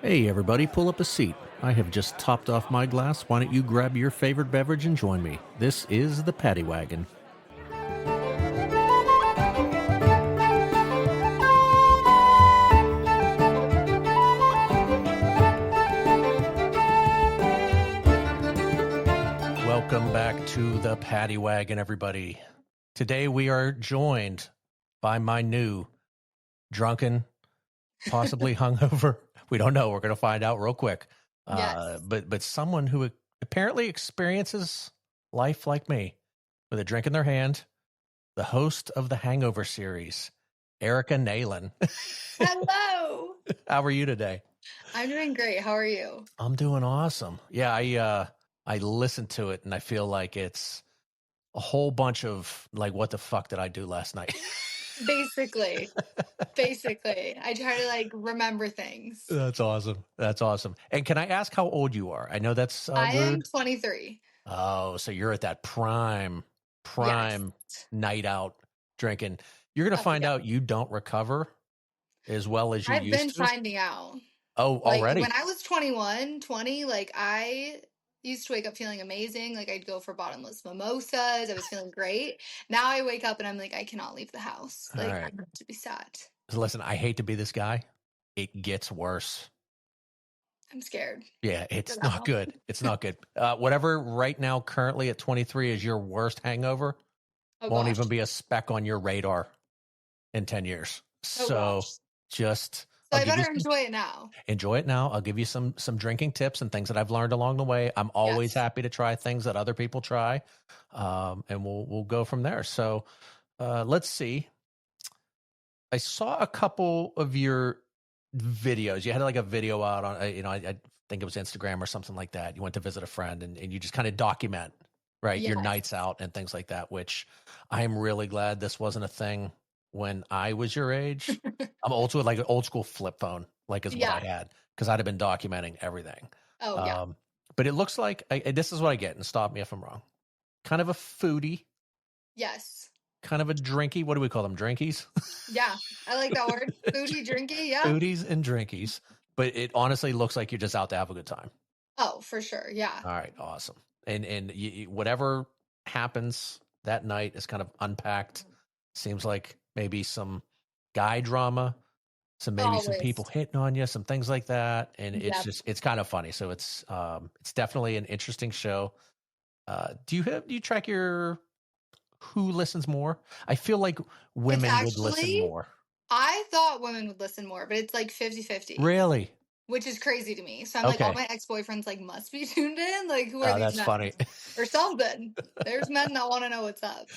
Hey, everybody, pull up a seat. I have just topped off my glass. Why don't you grab your favorite beverage and join me? This is the Paddy Wagon. Welcome back to the Paddy Wagon, everybody. Today we are joined by my new drunken, possibly hungover. We don't know. We're going to find out real quick. Yes. But someone who apparently experiences life like me, with a drink in their hand, the host of the Hangover Series, Erica Naylon. Hello. How are you today? I'm doing great. How are you? I'm doing awesome. Yeah, I listened to it and I feel like it's a whole bunch of like, what the fuck did I do last night? Basically. I try to remember things. That's awesome. That's awesome. And can I ask how old you are? I know that's I am rude. 23. Oh, so you're at that prime Yes. night out drinking. You're going to find Yeah. out you don't recover as well as you I've been used to. finding out. Oh, already? When I was 21, 20, I used to wake up feeling amazing. I'd go for bottomless mimosas. I was feeling great. Now I wake up and I'm like, I cannot leave the house. All I right. have to be sad. So listen, I hate to be this guy. It gets worse. I'm scared. Yeah, it's not good. It's not good. Whatever right now, currently at 23 is your worst hangover, won't even be a speck on your radar in 10 years. So just... So I better enjoy it now. Enjoy it now. I'll give you some drinking tips and things that I've learned along the way. I'm always happy to try things that other people try, and we'll go from there. So let's see. I saw a couple of your videos. You had a video out on, I think it was Instagram or something like that. You went to visit a friend and you just kind of document, right, your nights out and things like that, which I'm really glad this wasn't a thing when I was your age. I'm old school, like an old school flip phone, is what I had, because I'd have been documenting everything. Oh, yeah. But it looks like, this is what I get, and stop me if I'm wrong. Kind of a foodie. Yes. Kind of a drinky. What do we call them? Drinkies? Yeah, I like that word. Foodie, drinky, yeah. Foodies and drinkies. But it honestly looks like you're just out to have a good time. Oh, for sure, yeah. All right, awesome. And whatever happens that night is kind of unpacked. Seems like maybe some guy drama, some people hitting on you, some things like that, and it's kind of funny. So it's definitely an interesting show. Do you track your who listens more? I feel like women would listen more. I thought women would listen more, but it's 50-50. Really? Which is crazy to me. So I'm all my ex-boyfriends must be tuned in. Who are these that's men? Funny. Or something. There's men that want to know what's up.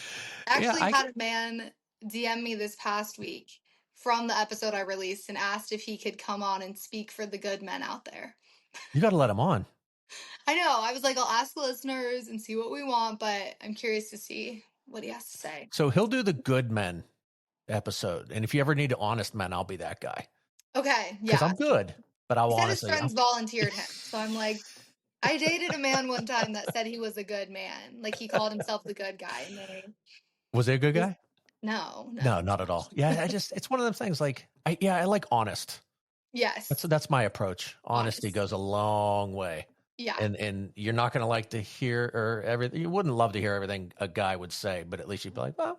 Actually, had a man DM me this past week from the episode I released and asked if he could come on and speak for the good men out there. You got to let him on. I know. I was I'll ask the listeners and see what we want, but I'm curious to see what he has to say. So he'll do the good men episode. And if you ever need honest men, I'll be that guy. Okay. Yeah. Because I'm good, but I'll honestly. His friends volunteered him. So I'm I dated a man one time that said he was a good man. He called himself the good guy. And was he a good guy? No, not at all. Yeah, it's one of those things I like honest. Yes. That's my approach. Honesty goes a long way. Yeah. And you're not going to like to hear or everything. You wouldn't love to hear everything a guy would say, but at least you'd be like, well,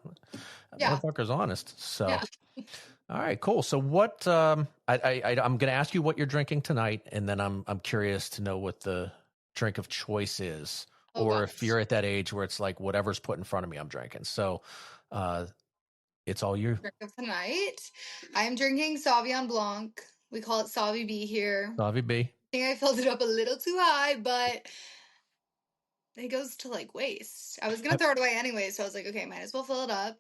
that motherfucker's honest. So, all right, cool. So what, I'm going to ask you what you're drinking tonight. And then I'm curious to know what the drink of choice is, or if you're at that age where it's whatever's put in front of me, I'm drinking. So, it's all you. Drink of tonight. I'm drinking Sauvignon Blanc. We call it Sauvy B here. Sauvy B. I think I filled it up a little too high, but it goes to waste. I was going to throw it away anyway, so I was okay, might as well fill it up.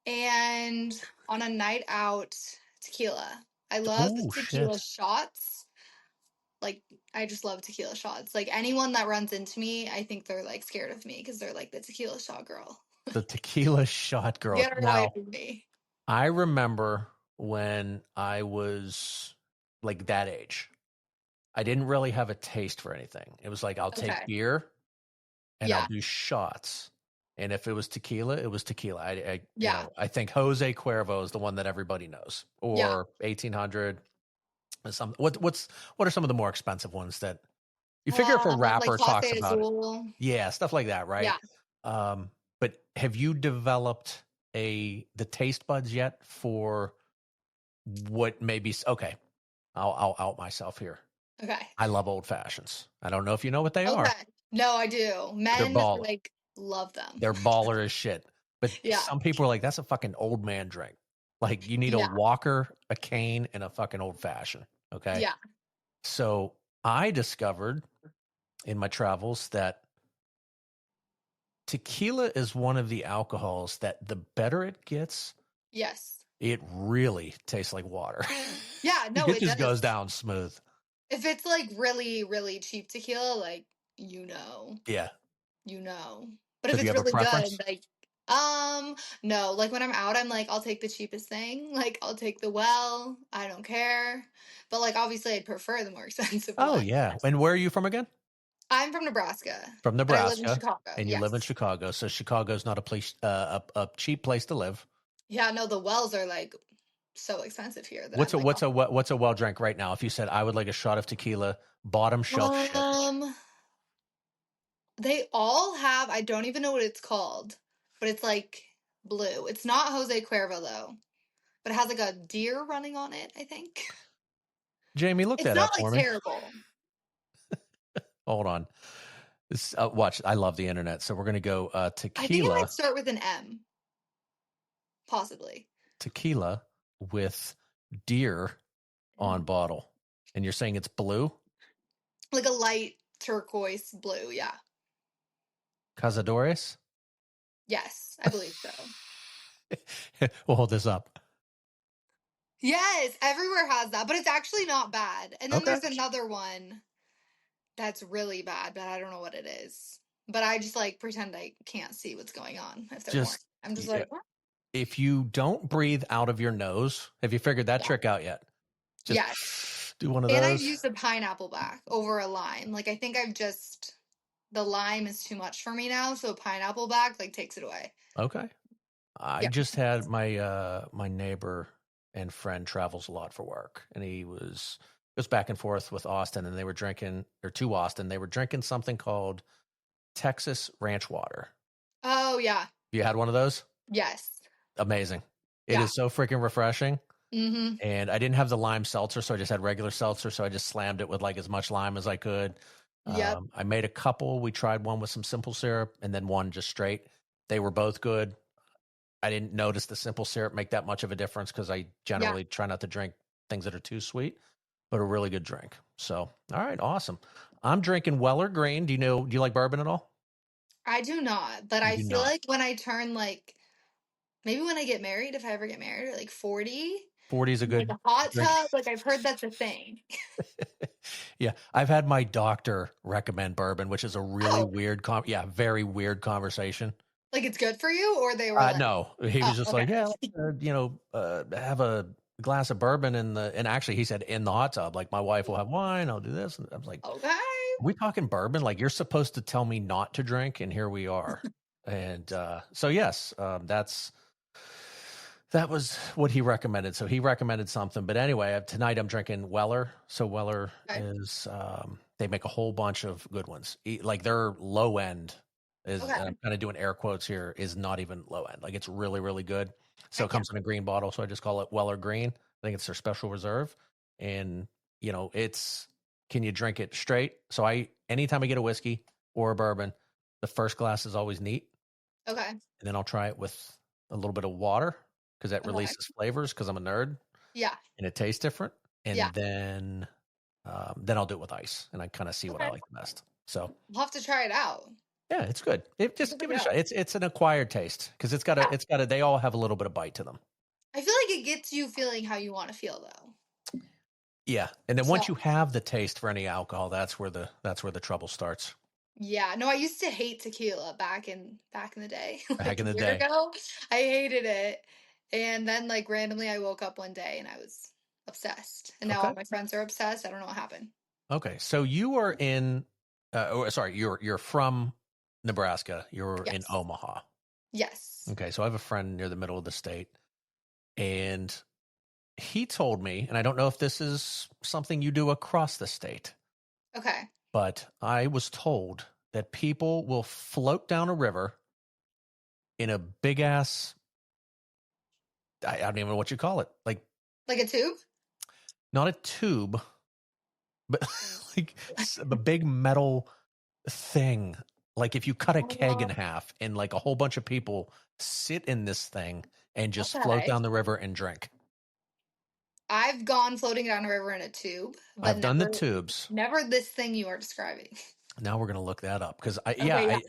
And on a night out, tequila. I love tequila shots. I just love tequila shots. Anyone that runs into me, I think they're scared of me because they're the tequila shot girl. The tequila shot girl. Get away from me. I remember when I was that age. I didn't really have a taste for anything. It was I'll take beer and I'll do shots. And if it was tequila, it was tequila. I think Jose Cuervo is the one that everybody knows, or 1800. What are some of the more expensive ones that you figure if a Like rapper talks Coffee about it? Azul. Yeah, stuff like that, right? Yeah. But have you developed the taste buds yet for what maybe? Okay, I'll out myself here. Okay. I love old fashions. I don't know if you know what they are. Okay. No, I do. They're Men baller. like love them. They're baller as shit. But Yeah. some people are like, that's a fucking old man drink. Like you need a Yeah. Walker, a cane, and a fucking old fashioned. Okay. Yeah. So I discovered in my travels that tequila is one of the alcohols that the better it gets, Yes. it really tastes like water. Yeah, no, It it just goes does. down smooth. If it's like really, really cheap tequila, like you know, Yeah. you know. But So if do you it's have a really preference? good, like no, like when I'm out, I'm like, I'll take the cheapest thing. Like I'll take the well, I don't care. But like obviously I'd prefer the more expensive Oh one. yeah. And where are you from again? I'm from Nebraska, From but I live in Nebraska, Chicago. and you live in Yes. Chicago. So Chicago's not a place, a cheap place to live. Yeah, no, the wells are like so expensive here that What's I'm a like, what's a what's a well drink right now? If you said I would like a shot of tequila, bottom shelf shit. oh. They all have, I don't even know what it's called, but it's like blue. It's not Jose Cuervo though, but it has like a deer running on it, I think. Jamie, look It's that not up like for me. terrible. Hold on. This, watch. I love the internet, so we're gonna go I think it might tequila, start with an M, possibly. tequila with deer on bottle, and you're saying it's blue. Like a light turquoise blue, yeah. Cazadores. Yes, I believe so. We'll hold this up. Yes, everywhere has that, but it's actually not bad. And then Okay. there's another one that's really bad, but I don't know what it is. But I just like pretend I can't see what's going on if they're pouring. Just I'm just yeah, like, what? if you don't breathe out of your nose, have you figured that Yeah. trick out yet? Just Yes. do one of And I've those. used a pineapple back over a lime. Like I think the lime is too much for me now, so a pineapple back like takes it away. Okay. I Yeah. just had my neighbor and friend travels a lot for work, and he was goes back and forth with Austin, and they were drinking or to Austin, they were drinking something called Texas Ranch Water. Oh yeah. You had one of those? Yes. Amazing. It Yeah. is so freaking refreshing. Mm-hmm. And I didn't have the lime seltzer, so I just had regular seltzer. So I just slammed it with like as much lime as I could. Yep. I made a couple. We tried one with some simple syrup and then one just straight. They were both good. I didn't notice the simple syrup make that much of a difference because I Yeah. generally try not to drink things that are too sweet, but a really good drink. So, all right, awesome. I'm drinking Weller Green. Do you like bourbon at all? I do not, but You I do feel not. like when I turn like maybe when I get married, if I ever get married, or like 40, 40 is a like good a hot drink. tub, like I've heard that's a thing. Yeah, I've had my doctor recommend bourbon, which is a really Oh, weird, very weird conversation. like it's good for you, or they were like, No, he was oh, just like, okay. yeah, have a glass of bourbon and actually he said in the hot tub, like my wife will have wine, I'll do this. And I was like, Okay. are we talking bourbon? Like you're supposed to tell me not to drink, and here we are. And so yes, that was what he recommended. So he recommended something. But anyway, tonight I'm drinking Weller. So Weller Okay. is they make a whole bunch of good ones. Like their low end is, and Okay. I'm kind of doing air quotes here, is not even low end. Like it's really, really good. So it Heck yeah. comes in a green bottle. So I just call it Weller Green. I think it's their special reserve. And it's can you drink it straight? So anytime I get a whiskey or a bourbon, the first glass is always neat. Okay. And then I'll try it with a little bit of water because that Okay. releases flavors because I'm a nerd Yeah. and it tastes different. Yeah. And then I'll do it with ice and I kind of see what I Okay. like the best. So We'll have to try it out. yeah, it's good. Just Look give it it a shot. up. It's an acquired taste because Yeah. they all have a little bit of bite to them. I feel like it gets you feeling how you want to feel though. Yeah. And then So once you have the taste for any alcohol, that's where the trouble starts. yeah, no, I used to hate tequila back in the day, Back like in a the year day. ago. I hated it. And then like randomly I woke up one day and I was obsessed. And now all Okay. my friends are obsessed. I don't know what happened. Okay. So you are in sorry, you're from Nebraska. You're in Yes. Omaha. Yes. Okay, so I have a friend near the middle of the state, and he told me, and I don't know if this is something you do across the state, Okay. but I was told that people will float down a river in a big ass, I don't even know what you call it, like Like a tube? not a tube, but like a big metal thing. Like if you cut a keg in Oh, half and like a whole bunch of people sit in this thing and just float okay. down the river and drink. I've gone floating down a river in a tube, but I've done the never tubes. never this thing you are describing. Now we're gonna look that up because Okay, yeah.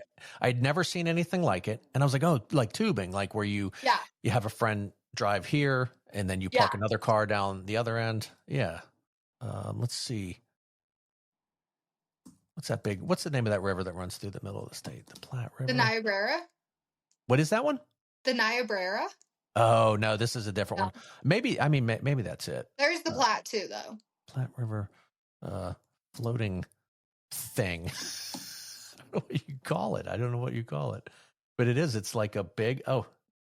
I'd never seen anything like it, and I was like, oh, like tubing, like where you Yeah. have a friend drive here and then you Yeah. park another car down the other end. Yeah. Let's see. What's the name of that river that runs through the middle of the state? The Platte The River. Niobrara? What is that one? The Niobrara? Oh no, this is a different No. one. Maybe that's it. There's the Platte too, though. Platte River, floating thing. I don't know what you call it. I don't know what you call it, but it is. It's like a big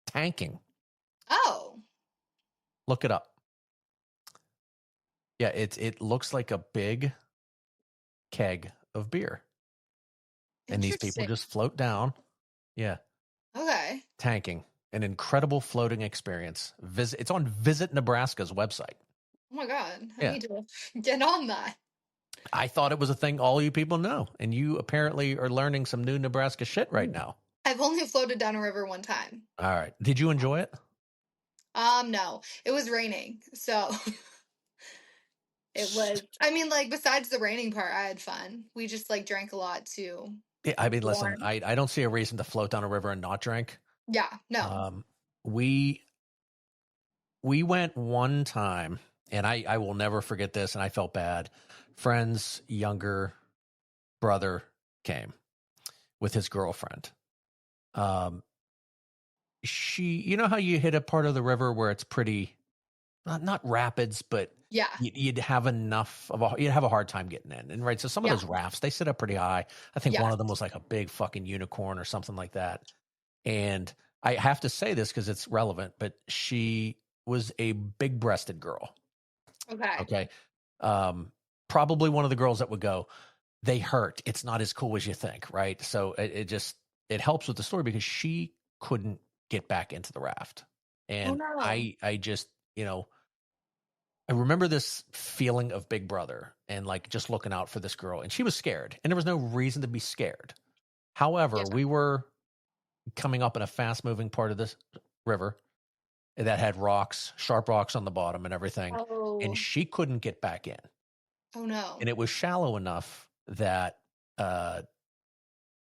tanking. Oh, Look it up. Yeah, it looks like a big keg of beer, and these people interesting. just float down. Yeah, Okay. tanking. An incredible floating experience. It's on Visit Nebraska's website. Oh my God. I Yeah. need to get on that. I thought it was a thing all you people know, and you apparently are learning some new Nebraska shit right now. I've only floated down a river one time. All right. Did you enjoy it? No. It was raining, so it was, I mean, like, besides the raining part, I had fun. We just like drank a lot too. Yeah, I mean, listen, Warm. I don't see a reason to float down a river and not drink. Yeah, no. We went one time, and I will never forget this, and I felt bad. Friend's younger brother came with his girlfriend. You know how you hit a part of the river where it's pretty, not rapids, but Yeah. you'd have you'd have a hard time getting in. And right, so some of Yeah. those rafts, they sit up pretty high. I think Yeah. one of them was like a big fucking unicorn or something like that. And I have to say this because it's relevant, but she was a big breasted girl. Okay. Okay. Probably one of the girls that would go, they hurt. It's not as cool as you think. Right. So it helps with the story because she couldn't get back into the raft. Oh And no. I just, I remember this feeling of Big Brother and like just looking out for this girl, and she was scared, and there was no reason to be scared. However, Yeah. we were coming up in a fast moving part of this river that had sharp rocks on the bottom and everything. Oh. And she couldn't get back in. Oh no. And it was shallow enough that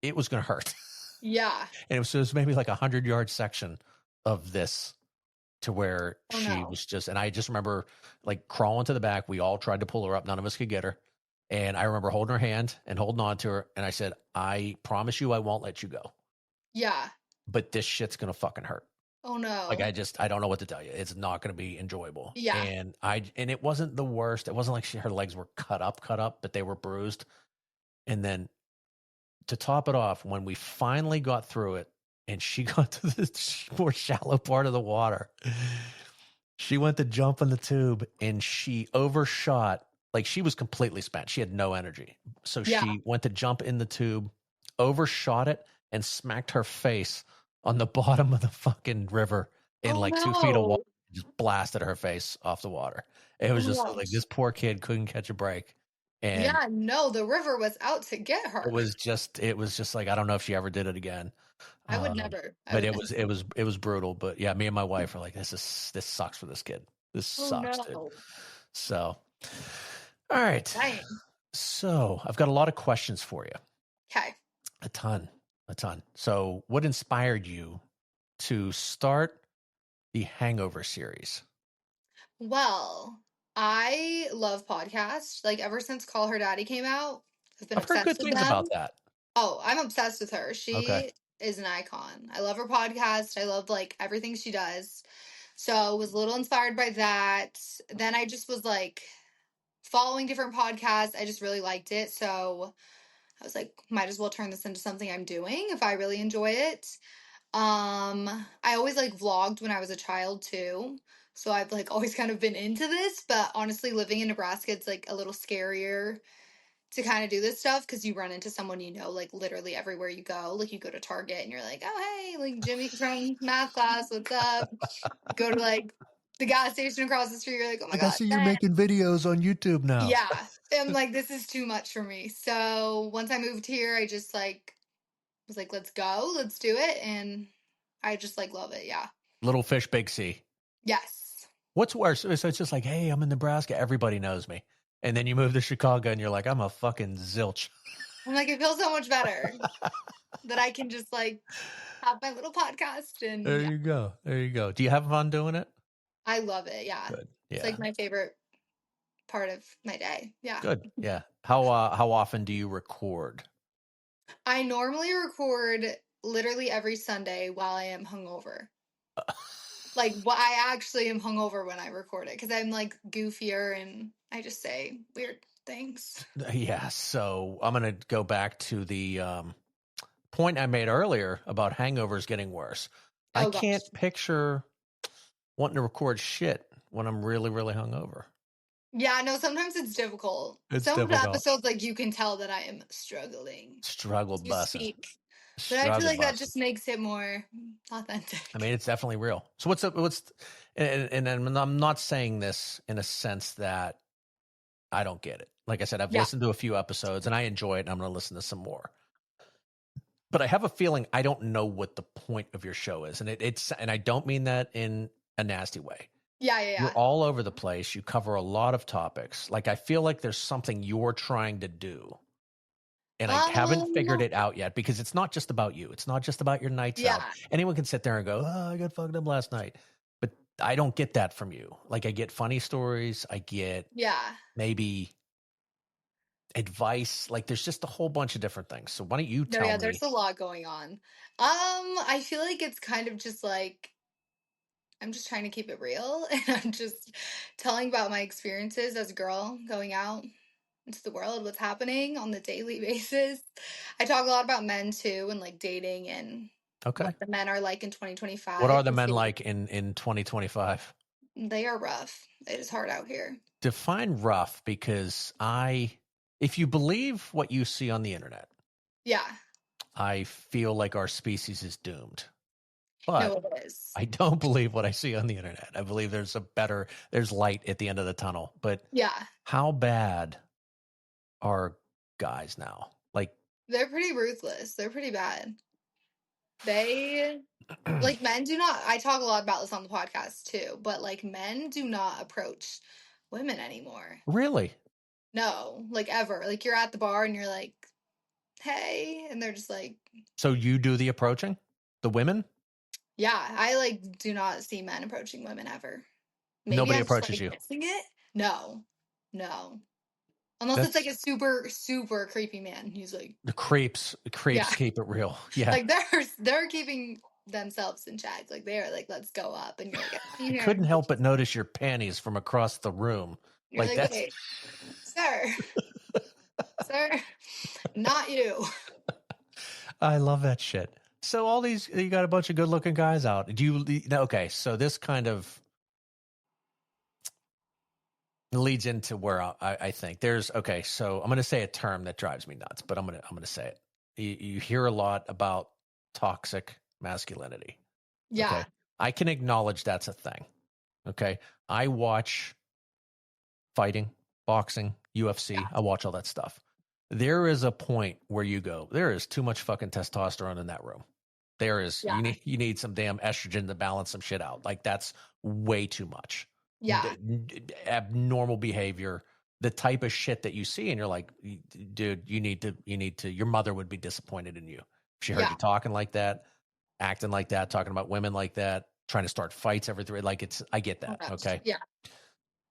it was going to hurt. Yeah. And it was maybe like 100-yard section of this to where she was just, and I just remember like crawling to the back. We all tried to pull her up. None of us could get her. And I remember holding her hand and holding on to her. And I said, I promise you, I won't let you go. Yeah. But this shit's going to fucking hurt. Oh no. Like I don't know what to tell you. It's not going to be enjoyable. Yeah. And it wasn't the worst. It wasn't like her legs were cut up, but they were bruised. And then to top it off, when we finally got through it and she got to the more shallow part of the water, she went to jump in the tube and she overshot. Like she was completely spent. She had no energy. So she went to jump in the tube, overshot it, and smacked her face on the bottom of the fucking river in 2 feet of water. Just blasted her face off the water. It was just like this poor kid couldn't catch a break. And yeah, no, the river was out to get her. it was just like, I don't know if she ever did it again. I would never. But it was brutal. But yeah, me and my wife are like, this sucks for this kid. This sucks, dude. So, all right. Dang. So I've got a lot of questions for you. Okay. A ton. So what inspired you to start the Hangover series? Well, I love podcasts. Like ever since Call Her Daddy came out, I've been I've heard obsessed good with things them. about that. Oh, I'm obsessed with her. She Okay. is an icon. I love her podcast. I love like everything she does. So I was a little inspired by that. Then I just was like following different podcasts. I just really liked it. So I was like, might as well turn this into something I'm doing if I really enjoy it. I always like vlogged when I was a child too. So I've like always kind of been into this, but honestly, living in Nebraska, it's like a little scarier to kind of do this stuff because you run into someone you know, like literally everywhere you go. Like you go to Target and you're like, oh, hey, like Jimmy from math class, what's up? Go to like the gas station across the street, you're like, oh my Like, I God. see you're making videos on YouTube now. Yeah. I'm like, this is too much for me. So once I moved here, I just like was like, let's go, let's do it. And I just like love it. Yeah. Little fish, big sea. Yes. What's worse? So it's just like, hey, I'm in Nebraska. Everybody knows me. And then you move to Chicago and you're like, I'm a fucking zilch. I'm like, it feels so much better that I can just like have my little podcast and There yeah, you go. There you go. Do you have fun doing it? I love it. Yeah. Good. It's Yeah. like my favorite part of my day. Yeah. Good. Yeah. How often do you record? I normally record literally every Sunday while I am hungover. Like, I actually am hungover when I record it because I'm like goofier and I just say weird things. Yeah. So I'm going to go back to the point I made earlier about hangovers getting worse. I Oh gosh. can't picture wanting to record shit when I'm really, really hungover. Yeah, no, sometimes it's difficult. It's Some of the difficult. episodes, like, you can tell that I am struggling Struggle to busting. speak. But I feel Struggle like that busting. just makes it more authentic. I mean, it's definitely real. So and I'm not saying this in a sense that I don't get it. Like I said, I've Yeah. listened to a few episodes and I enjoy it and I'm going to listen to some more. But I have a feeling I don't know what the point of your show is. And and I don't mean that in a nasty way. Yeah, You're yeah. all over the place. You cover a lot of topics. Like, I feel like there's something you're trying to do. And I haven't figured it out yet because it's not just about you. It's not just about your nights out. Yeah. Anyone can sit there and go, oh, I got fucked up last night. But I don't get that from you. Like, I get funny stories. I get Yeah. maybe advice. Like, there's just a whole bunch of different things. So why don't you No, tell yeah, me? there's a lot going on. I feel like it's kind of just like I'm just trying to keep it real and I'm just telling about my experiences as a girl going out into the world, what's happening on the daily basis. I talk a lot about men too and like dating and Okay. what the men are like in What 2025. are the men like in 2025? They are rough. It is hard out here. Define rough, because if you believe what you see on the internet, Yeah. I feel like our species is doomed. No, But it is. I don't believe what I see on the internet. I believe there's light at the end of the tunnel. But Yeah. how bad are guys now? Like, They're pretty ruthless. They're pretty bad. They like men do not I talk a lot about this on the podcast too, but like men do not approach women anymore. really? No, like ever. Like you're at the bar and you're like, "Hey," and they're just like, So you do the approaching? The women? yeah, I like do not see men approaching women ever. Maybe Nobody I'm just approaches like you. missing it. No. No. Unless it's like That's a super super creepy man. He's like, the creeps. The yeah. creeps keep it real. Yeah. Like they're keeping themselves in check. Like they're like, let's go up, and you're like, I here. couldn't help but notice your panties from across the room. You're Like, like, that's wait, sir, sir, not you. I love that shit. So you got a bunch of good looking guys out. Okay, so this kind of leads into where I think okay, so I'm going to say a term that drives me nuts, but I'm going to say it. You hear a lot about toxic masculinity. Yeah, Okay. I can acknowledge that's a thing. Okay. I watch fighting, boxing, UFC. yeah, I watch all that stuff. There is a point where you go, there is too much fucking testosterone in that room. There is, yeah, you need some damn estrogen to balance some shit out. Like, that's way too much. yeah, Abnormal behavior, the type of shit that you see, and you're like, dude, you need to. Your mother would be disappointed in you if she heard yeah. you talking like that, acting like that, talking about women like that, trying to start fights every three. Like, I get Oh, that, gosh. okay, Yeah,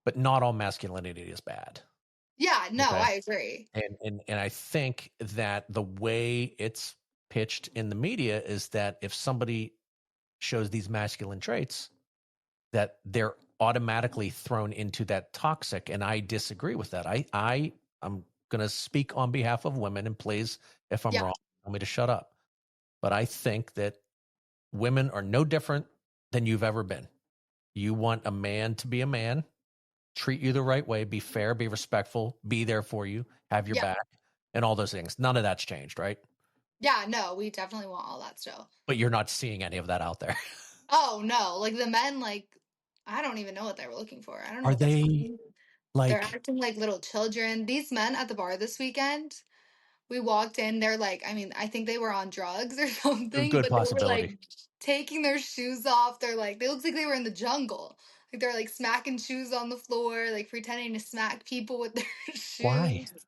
but not all masculinity is bad. yeah. No, Okay, I agree. and I think that the way it's pitched in the media is that if somebody shows these masculine traits, that they're automatically thrown into that toxic. And I disagree with that. I'm going to speak on behalf of women, and please, if I'm Yeah, wrong, tell me to shut up. But I think that women are no different than you've ever been. You want a man to be a man, treat you the right way, be fair, be respectful, be there for you, have your Yeah. back, and all those things. None of that's changed, right? Yeah, no, we definitely want all that still. But you're not seeing any of that out there. Oh no, like the men, like I don't even know what they were looking for. I don't know Are what they're they finding. They're like acting like little children. These men at the bar this weekend, we walked in, they're like, I mean, I think they were on drugs or a something, good but they were possibility? like taking their shoes off. They're like, they looked like they were in the jungle. Like they're like smacking shoes on the floor, like pretending to smack people with their Why? shoes.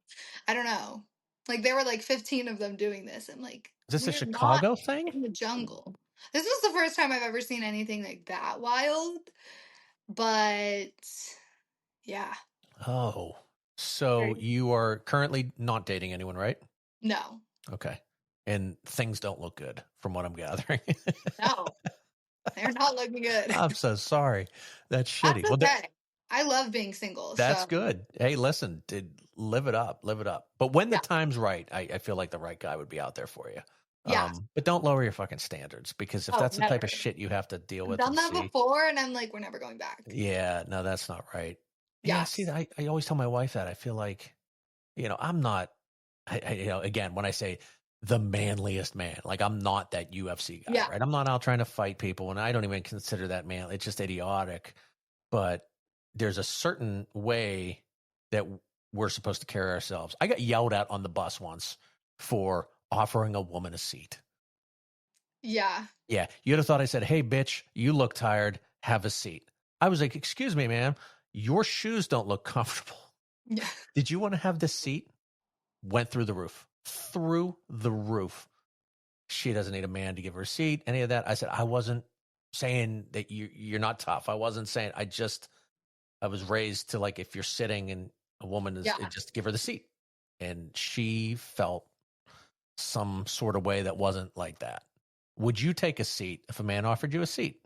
I don't know. Like there were like 15 of them doing this. I'm like, Is this a we're not Chicago thing? in the jungle. This was the first time I've ever seen anything like that wild. But yeah, Oh. So very- you are currently not dating anyone, right? no, Okay. And things don't look good from what I'm gathering. no, they're not looking good. I'm so sorry. That's That's shitty. Well, okay. I love being single, that's so good. Hey, listen, live it up, live it up. But when the yeah, time's right, I feel like the right guy would be out there for you. yeah. But don't lower your fucking standards, because if Oh, that's the type of never. shit you have to deal I've with done and that see, before, and I'm like, we're never going back. yeah, no, that's not right. Yeah, see, Yes. I always tell my wife that I feel like, I'm not, again, when I say the manliest man, like I'm not that UFC guy, Yeah. right? I'm not out trying to fight people, and I don't even consider that man. It's just idiotic. But there's a certain way that we're supposed to carry ourselves. I got yelled at on the bus once for offering a woman a seat. Yeah. Yeah, you'd have thought I said, "Hey, bitch, you look tired. Have a seat." I was like, "Excuse me, ma'am, your shoes don't look comfortable. Yeah. Did you want to have this seat?" Went through the roof. Through the roof. She doesn't need a man to give her a seat, any of that. I said, I wasn't saying that you're not tough. I wasn't saying, I was raised to, like, if you're sitting and a woman is, Yeah. just give her the seat. And she felt some sort of way that wasn't like that. Would you take a seat if a man offered you a seat?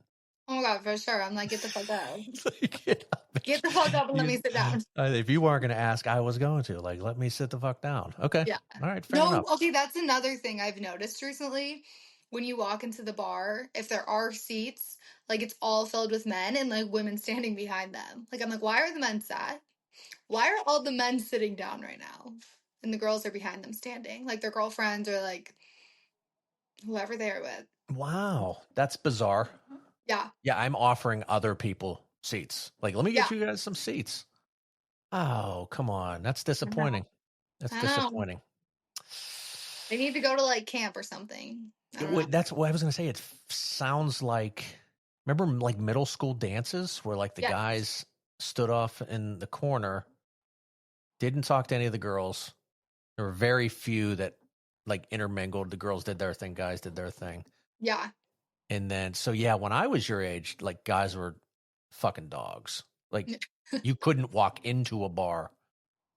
Oh my god, for sure. I'm like, get the fuck out. Like, Get the fuck up and let me sit down. if you weren't going to ask, I was going to. Like, let me sit the fuck down. Okay. Yeah. All right. Fair No, enough. okay, that's another thing I've noticed recently. When you walk into the bar, if there are seats, like it's all filled with men and like women standing behind them. Like I'm like, why are the men sat? Why are all the men sitting down right now? And the girls are behind them standing. Like their girlfriends or like whoever they're with. Wow. That's bizarre. Yeah. Yeah. I'm offering other people seats. Like, let me Yeah. get you guys some seats. Oh, come on. That's I know. disappointing. That's I know. disappointing. They need to go to like camp or something. I don't know. That's what I was going to say. It sounds like, remember, like middle school dances where, like, the Yeah. guys stood off in the corner, didn't talk to any of the girls. There were very few that, like, intermingled. The girls did their thing, guys did their thing. Yeah. And then, so yeah, when I was your age, like, guys were fucking dogs. Like, you couldn't walk into a bar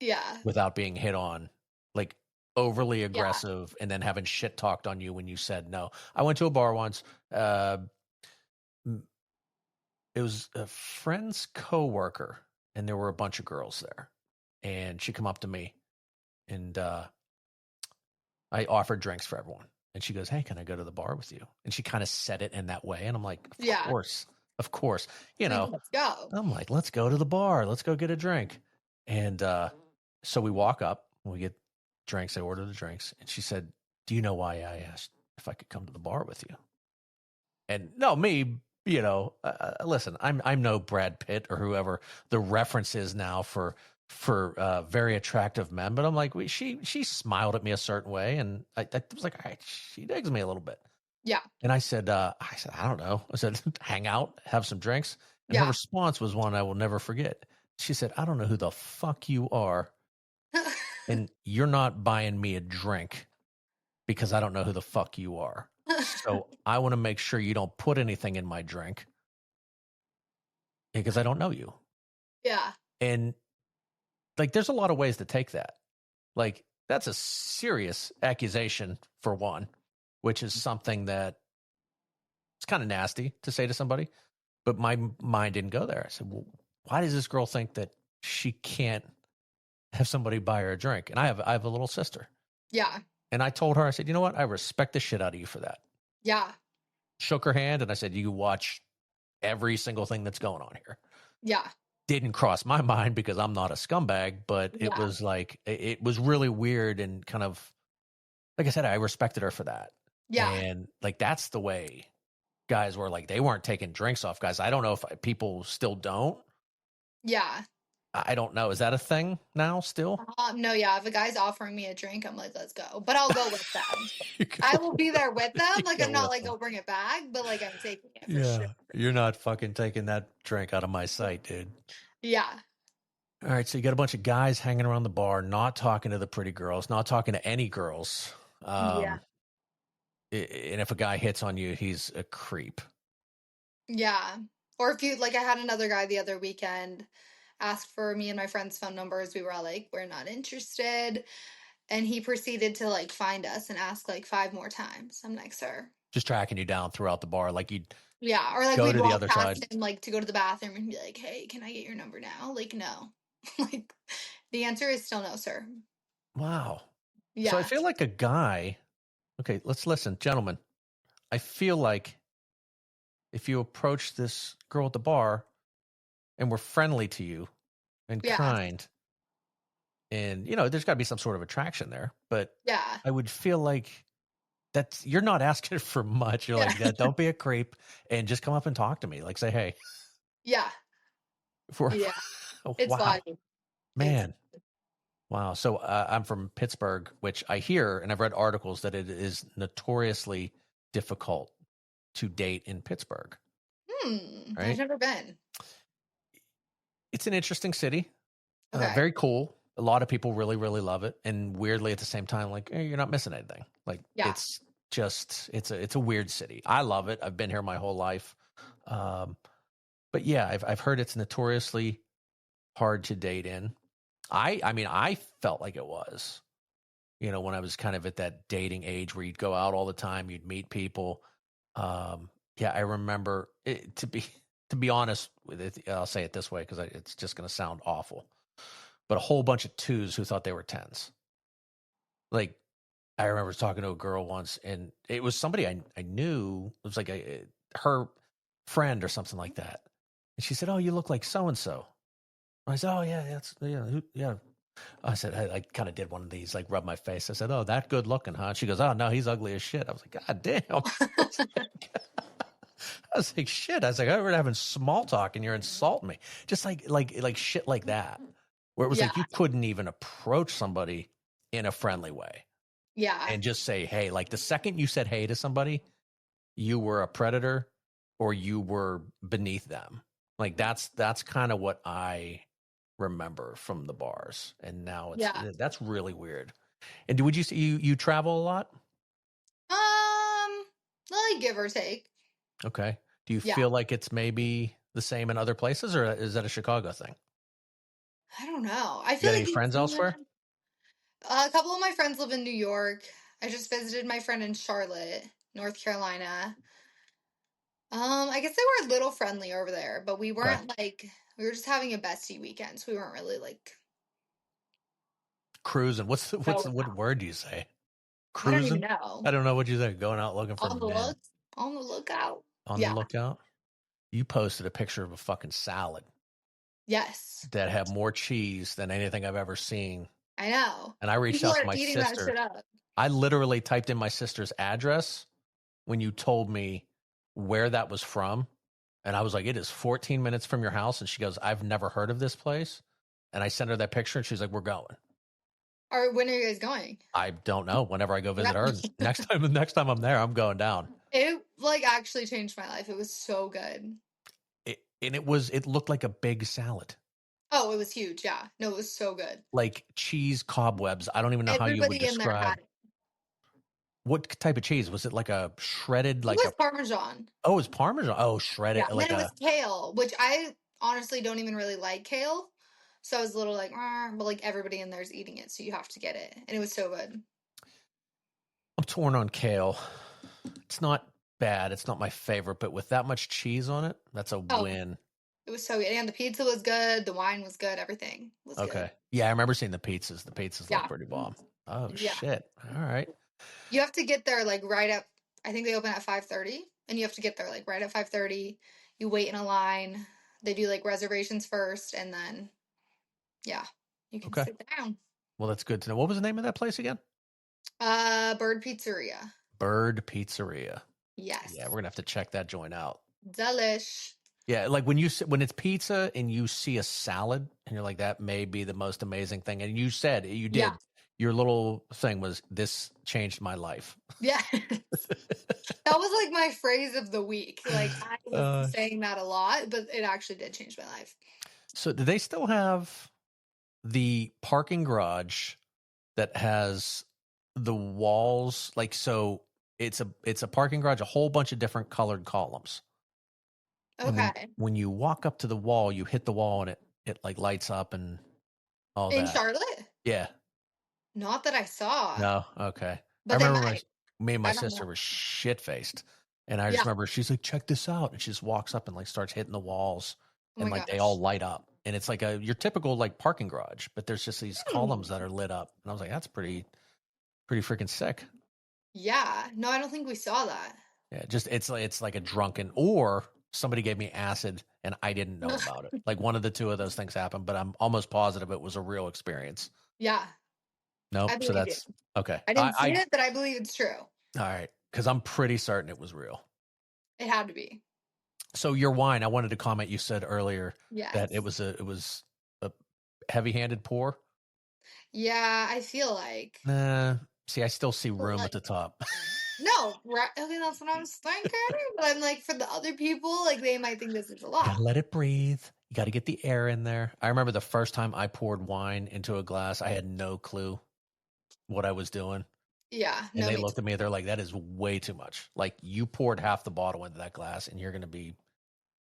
Yeah. without being hit on, like, overly Yeah. aggressive, and then having shit talked on you when you said no. I went to a bar once. It was a friend's coworker, and there were a bunch of girls there. And she come up to me, and I offered drinks for everyone. And she goes, "Hey, can I go to the bar with you?" And she kind of said it in that way, and I'm like, "Of Yeah. course, of course." Like, let's go. I'm like, "Let's go to the bar. Let's go get a drink." And so we walk up, we get drinks. I order the drinks, and she said, "Do you know why I asked if I could come to the bar with you?" And no, me, listen, I'm no Brad Pitt or whoever the reference is now for very attractive men, but I'm like, she smiled at me a certain way, and I was like, all right, she digs me a little bit. Yeah. And I said, I don't know. I said, hang out, have some drinks. And her Yeah. response was one I will never forget. She said, "I don't know who the fuck you are, and you're not buying me a drink because I don't know who the fuck you are. So I want to make sure you don't put anything in my drink because I don't know you." Yeah. And, like, there's a lot of ways to take that. Like, that's a serious accusation for one, which is something that it's kind of nasty to say to somebody. But my mind didn't go there. I said, well, why does this girl think that she can't have somebody buy her a drink? And I have a little sister. Yeah. And I told her, I said, you know what? I respect the shit out of you for that. Yeah. Shook her hand, and I said, you watch every single thing that's going on here. Yeah. Didn't cross my mind because I'm not a scumbag, but it Yeah. was like, it was really weird and kind of, like I said, I respected her for that. Yeah. And like, that's the way guys were, like, they weren't taking drinks off guys. I don't know if people still don't. Yeah. I don't know. Is that a thing now still? No, yeah. If a guy's offering me a drink, I'm like, let's go. But I'll go with them. You I go, will be there with them. you Like, I'm go not with like, them. go bring it back, but like, I'm taking it for sure. Yeah. You're not fucking taking that drink out of my sight, dude. Yeah. All right. So you got a bunch of guys hanging around the bar, not talking to the pretty girls, not talking to any girls. Yeah. And if a guy hits on you, he's a creep. Yeah. Or if you, like, I had another guy the other weekend ask for me and my friend's phone numbers. We were all like, we're not interested. And he proceeded to like find us and ask like 5 more times. I'm like, sir. Just tracking you down throughout the bar. Like you'd Yeah. Or like go we'd to the walk other past side. him like to go to the bathroom and be like, hey, can I get your number now? Like, no. Like, the answer is still no, sir. Wow. So I Yeah. feel like a guy. Okay, let's listen, gentlemen. I feel like if you approach this girl at the bar and we're friendly to you and Yeah. kind, and there's got to be some sort of attraction there, but Yeah. I would feel like that's, you're not asking for much. You're Yeah. like, yeah, don't be a creep and just come up and talk to me. Like, say, hey. Yeah. For Yeah. It's wow, fine. It's man. Wow. So I'm from Pittsburgh, which I hear, and I've read articles that it is notoriously difficult to date in Pittsburgh. I've Right? never been. It's an interesting city. Okay. Very cool. A lot of people really, really love it, and weirdly at the same time, like, hey, you're not missing anything. Like, Yeah. it's a weird city. I love it. I've been here my whole life. But yeah, I've heard it's notoriously hard to date in. I mean, I felt like it was, when I was kind of at that dating age where you'd go out all the time, you'd meet people. Yeah, I remember it, to be honest with it. I'll say it this way because it's just going to sound awful, but a whole bunch of twos who thought they were tens. Like, I remember talking to a girl once, and it was somebody I knew. It was like her friend or something like that, and she said, "Oh, you look like so and so." I said, "Oh yeah, yeah." I said, I kind of did one of these, like rub my face. I said, "Oh, that good looking, huh?" She goes, "Oh no, he's ugly as shit." I was like, "God damn." I was like, shit. I was like, we're having small talk and you're insulting me. Just like shit like that. Where it was Yeah. like you couldn't even approach somebody in a friendly way Yeah. and just say, hey, like the second you said hey to somebody, you were a predator or you were beneath them. Like that's kind of what I remember from the bars. And now Yeah. that's really weird. And would you say you travel a lot? Like give or take. Okay. Do you Yeah. feel like it's maybe the same in other places, or is that a Chicago thing? I don't know. I You feel got like any you friends elsewhere? can. A couple of my friends live in New York. I just visited my friend in Charlotte, North Carolina. I guess they were a little friendly over there, but we Okay. weren't like we were just having a bestie weekend, so we weren't really like Cruising. going What out. word do you say? I don't even Cruising? I know. don't know what you say. Going out looking for On the men. look, on the lookout. On the Yeah. lookout. You posted a picture of a fucking salad Yes. that had more cheese than anything I've ever seen. I know. And I reached People out to are my eating that sister. shit up. I literally typed in my sister's address when you told me where that was from. And I was like, it is 14 minutes from your house. And she goes, I've never heard of this place. And I sent her that picture and she's like, we're going. Or when are you guys going? I don't know. Whenever I go visit her, Yeah. next time I'm there, I'm going down. It like actually changed my life. It was so good. It looked like a big salad, Oh, it was huge. Yeah. No, it was so good. like cheese cobwebs. I don't even know how you would Everybody in there describe had it. what type of cheese was it. Like a shredded, It like was a Parmesan. oh, it's Parmesan. Oh, Yeah. shredded, And then like it a was kale, which I honestly don't even really like kale. So I was a little like, but like everybody in there's eating it, so you have to get it. And it was so good. I'm torn on kale. It's not bad. It's not my favorite, but with that much cheese on it, that's a Oh, win. it was so good. And the pizza was good. The wine was good. Everything was good. Okay. Yeah, I remember seeing the pizzas. The pizzas look Yeah. pretty bomb. Oh Yeah. shit. All right. You have to get there like right at I think they open at 5:30 and you have to get there like right at 5:30. You wait in a line. They do like reservations first, and then yeah, you can Okay. sit down. Well, that's good to know. What was the name of that place again? Bird Pizzeria. Bird Pizzeria. Yeah, we're Yes. gonna have to check that joint out. Delish. Yeah, like when it's pizza and you see a salad and you're like, that may be the most amazing thing. And you said you Yeah. did. Your little thing was, this changed my life. Yeah. That was like my phrase of the week. Like I was Uh, saying that a lot, but it actually did change my life. so do they still have the parking garage that has the walls? Like, so it's a parking garage, a whole bunch of different colored columns. And Okay. when you walk up to the wall, you hit the wall and it like lights up and all In that. Charlotte? Yeah. Not that I saw, No. Okay. I but they remember might. me and my I don't sister know. were shit faced. And I just Yeah. remember she's like, check this out. And she just walks up and like starts hitting the walls Oh and my like they all gosh. light up. And it's like your typical like parking garage, but there's just these Hmm. columns that are lit up. And I was like, that's pretty freaking sick. Yeah. No, I don't think we saw that. Yeah, just it's like a drunken, or somebody gave me acid and I didn't know about it. Like one of the two of those things happened, but I'm almost positive it was a real experience. Yeah. I Nope. So believe you. that's okay. I didn't see it, but I believe it's true. All right, because I'm pretty certain it was real. It had to be. So your wine, I wanted to comment. You said earlier that Yes. it was a heavy-handed pour. Yeah, I feel like. Nah, see, I still see But room at like, the top. no, right? Okay, that's what I was thinking. But I'm like, for the other people, like they might think this is a You gotta lot. let it breathe. You got to get the air in there. I remember the first time I poured wine into a glass, I had no clue what I was doing. Yeah, And no, they me too. looked at me, they're like, that is way too much. Like, you poured half the bottle into that glass and you're going to be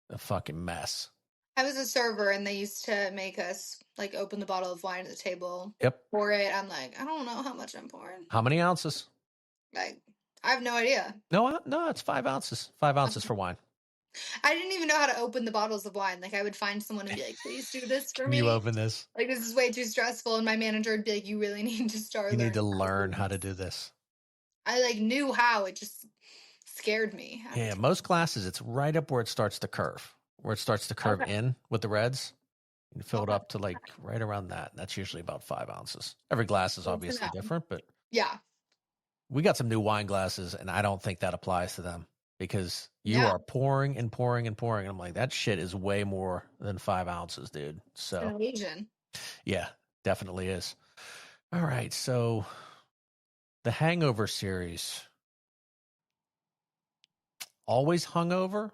a fucking mess. I was a server and they used to make us like open the bottle of wine at the table, Yep. pour it. I'm like, I don't know how much I'm pouring. How many ounces? Like, I have no idea. No, it's 5 ounces. 5 ounces for wine. I didn't even know how to open the bottles of wine. Like, I would find someone and be like, please do this for Can you me. open this? Like, this is way too stressful. And my manager would be like, you really need to start You need to learning how to learn do how to this. do this. I like knew how. It just scared me. Yeah, most glasses, it's right up where it starts to curve, Okay. in with the reds. You fill it Okay. up to like right around that. That's usually about 5 ounces. Every glass is Good to obviously know. different, but Yeah. we got some new wine glasses, and I don't think that applies to them because you Yeah. are pouring and pouring and pouring. And I'm like, that shit is way more than 5 ounces, dude. It's So, an Asian. yeah, definitely is. All right. So, the Hangover series, always hungover,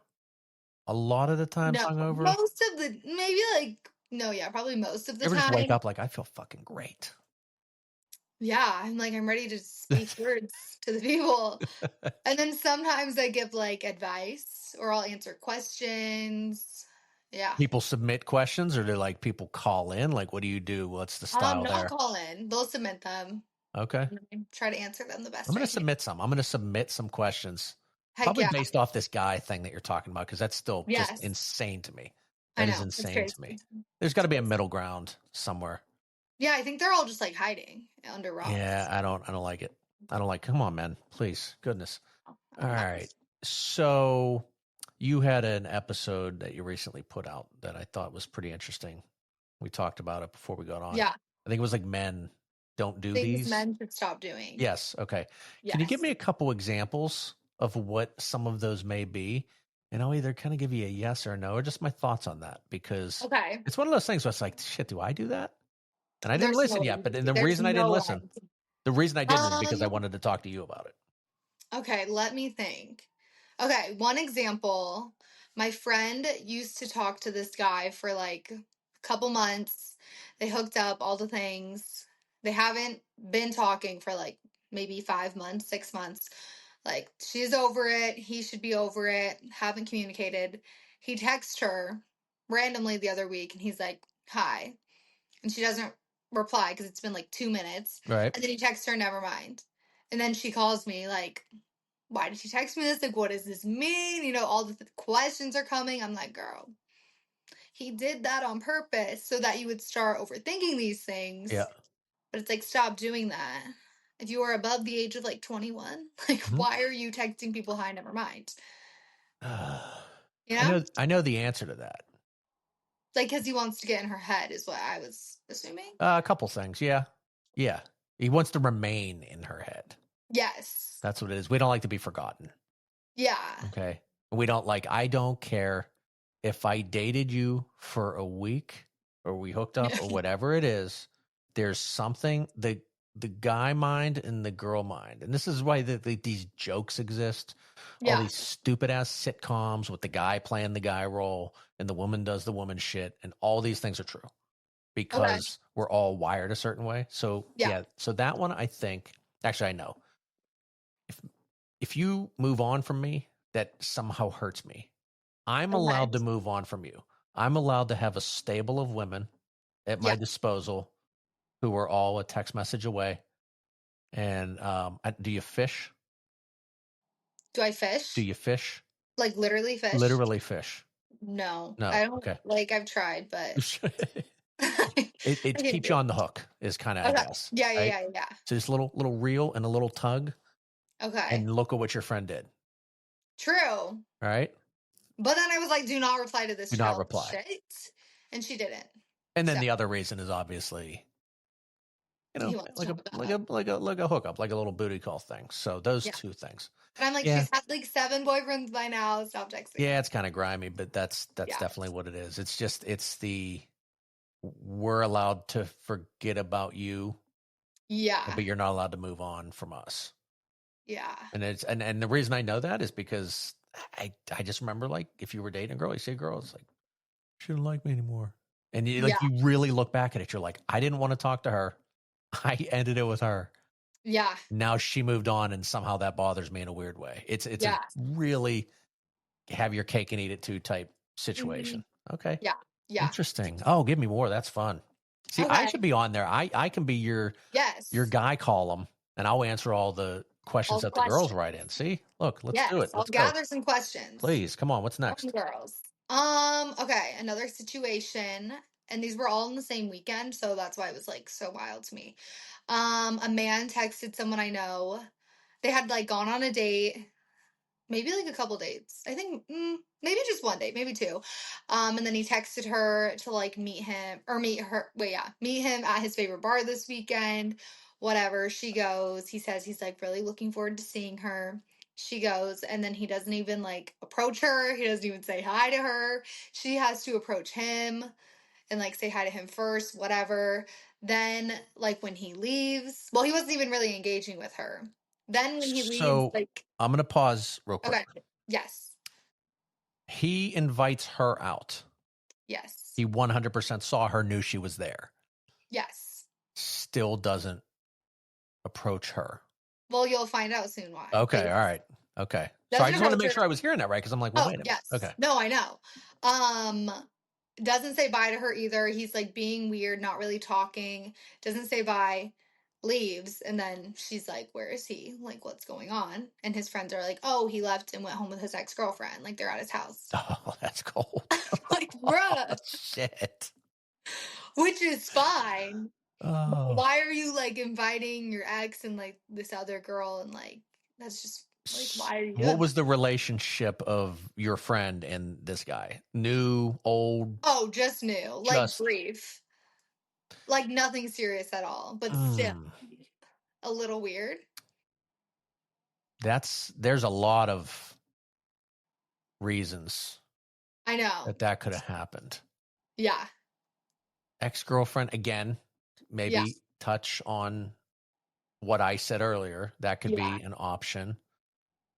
a lot of the times No, hungover. most of the maybe like no, yeah, probably most of the You ever just wake time. up like, I feel fucking great? Yeah, I'm like I'm ready to speak words to the people. And then sometimes I give like advice or I'll answer questions. Yeah. People submit questions, or do like people call in? Like, what do you do? What's the style No, I'll there? call in. They'll submit them. Okay. And I try to answer them the I'm best going way to I can. submit some. I'm going to submit some questions, Heck probably yeah. based off this guy thing that you're talking about, because that's still just Yes. insane to me. I That is know. It's insane crazy. to me. There's got It's to be a crazy. middle ground somewhere. Yeah, I think they're all just like hiding under Yeah, rocks. I don't like it. I don't like. Come on, man, please, goodness. I All don't know. right. So you had an episode that you recently put out that I thought was pretty interesting. We talked about it before we got on. Yeah. I think it was like men don't do Things these. men should stop doing. Yes. Okay. Can you give Yes. me a couple examples of what some of those may be? And I'll either kind of give you a yes or no, or just my thoughts on that, because Okay. it's one of those things where it's like, shit, do I do that? And I didn't There's no listen yet. way. But the There's reason I didn't no listen, way. the reason I didn't is because I Um, wanted to talk to you about it. okay, let me think. Okay, one example. My friend used to talk to this guy for like a couple months. They hooked up, all the things. They haven't been talking for like maybe 5 months, 6 months. Like, she's over it. He should be over it. Haven't communicated. He texts her randomly the other week and he's like, hi. And she doesn't reply because it's been like 2 minutes. Right. And then he texts her, never mind. And then she calls me like, why did she text me this? Like, what does this mean? You know, all the questions are coming. I'm like, girl, he did that on purpose so that you would start overthinking these Yeah. things. But it's like, stop doing that. If you are above the age of like 21, like, Mhm. why are you texting people, hi, never mind? You know? I know the answer to that. Like, because he wants to get in her head is what I was assuming. A couple things. Yeah. Yeah. He wants to remain in her head. Yes. That's what it is. We don't like to be forgotten. Yeah. Okay. We don't like, I don't care if I dated you for a week or we hooked up or whatever it is. There's something, the guy mind and the girl mind. And this is why these jokes exist. All Yeah. these stupid ass sitcoms with the guy playing the guy role and the woman does the woman shit. And all these things are true Okay. because we're all wired a certain way. So Yeah. yeah. So that one, I think, actually, I know if you move on from me, that somehow hurts me. I'm Okay. allowed to move on from you. I'm allowed to have a stable of women at my Yeah. disposal who are all a text message away. And do you fish? Do I Do fish? you fish? Like literally fish? Literally fish? No. No. I don't Okay. like I've tried, but I It can't keeps do you it. on the hook is kind of, I Okay. guess, Yeah, right? yeah, yeah, yeah. So just little reel and a little tug, Okay. and look at what your friend did. True. All right. But then I was like, do not reply to this Do not childish reply. shit. And she didn't. And then So the other reason is obviously, he wants to hook up. like a hookup, like a little booty call thing. So those Yeah. two things. And I'm like, Yeah. she's had like 7 boyfriends by now. Stop texting Yeah, her. it's kind of grimy, but that's Yeah. definitely what it is. It's the we're allowed to forget about you, Yeah. but you're not allowed to move on from us. Yeah. And it's and the reason I know that is because I just remember, like, if you were dating a girl, you see a girl, it's like, she didn't like me anymore. And you Yeah. you really look back at it, you're like, I didn't want to talk to her. I ended it with her. Yeah. Now she moved on, and somehow that bothers me in a weird way. It's a Yeah. really have your cake and eat it too type Hmm. situation. Okay. Yeah. Yeah. Interesting. Oh, give me more. That's fun. See, I Okay. should be on there. I can be your Yes. guy column, and I'll answer all the questions All the that the girls questions. write in. See, look, let's do Yes. it. I'll Let's go. gather some questions Please, come on. What's from next? girls. Okay, another situation, and these were all in the same weekend, so that's why it was like so wild to me. A man texted someone I know. They had like gone on a date, maybe like a couple dates. I think maybe just one date, maybe two. And then he texted her to like meet him or meet her. Wait, yeah, meet him at his favorite bar this weekend. Whatever. She goes. He says he's like really looking forward to seeing her. She goes, and then he doesn't even like approach her. He doesn't even say hi to her. She has to approach him and like say hi to him first, whatever. Then, like when he leaves, well, he wasn't even really engaging with her. Then when he leaves, So like, I'm gonna pause real quick. okay, yes, He invites her out. yes, He 100% saw her, knew she was there. yes. Still doesn't approach her. Well, you'll find out soon why. But Okay. All yes, right. Okay. So I doesn't just want to approach make her. sure I was hearing that right, because I'm like, well, Oh, wait a minute. Okay. yes. No, I know. Um, doesn't say bye to her either. He's like being weird, not really talking. Doesn't say bye. Leaves, and then she's like, "Where is he? Like, what's going on?" And his friends are like, "Oh, he left and went home with his ex-girlfriend. Like, they're at his house." Oh, that's cold. Like, bruh, Shit. which is fine. But Oh. why are you like inviting your ex and like this other girl and like that's just like why are you What doing was that? the relationship of your friend and this guy? New, old, Oh, just new, like just brief, like nothing serious at all, but still mm, a little weird. there's a lot of reasons I know. that could have happened. Yeah. Ex-girlfriend again, Yeah. maybe touch on what I said earlier. That could Yeah. be an option.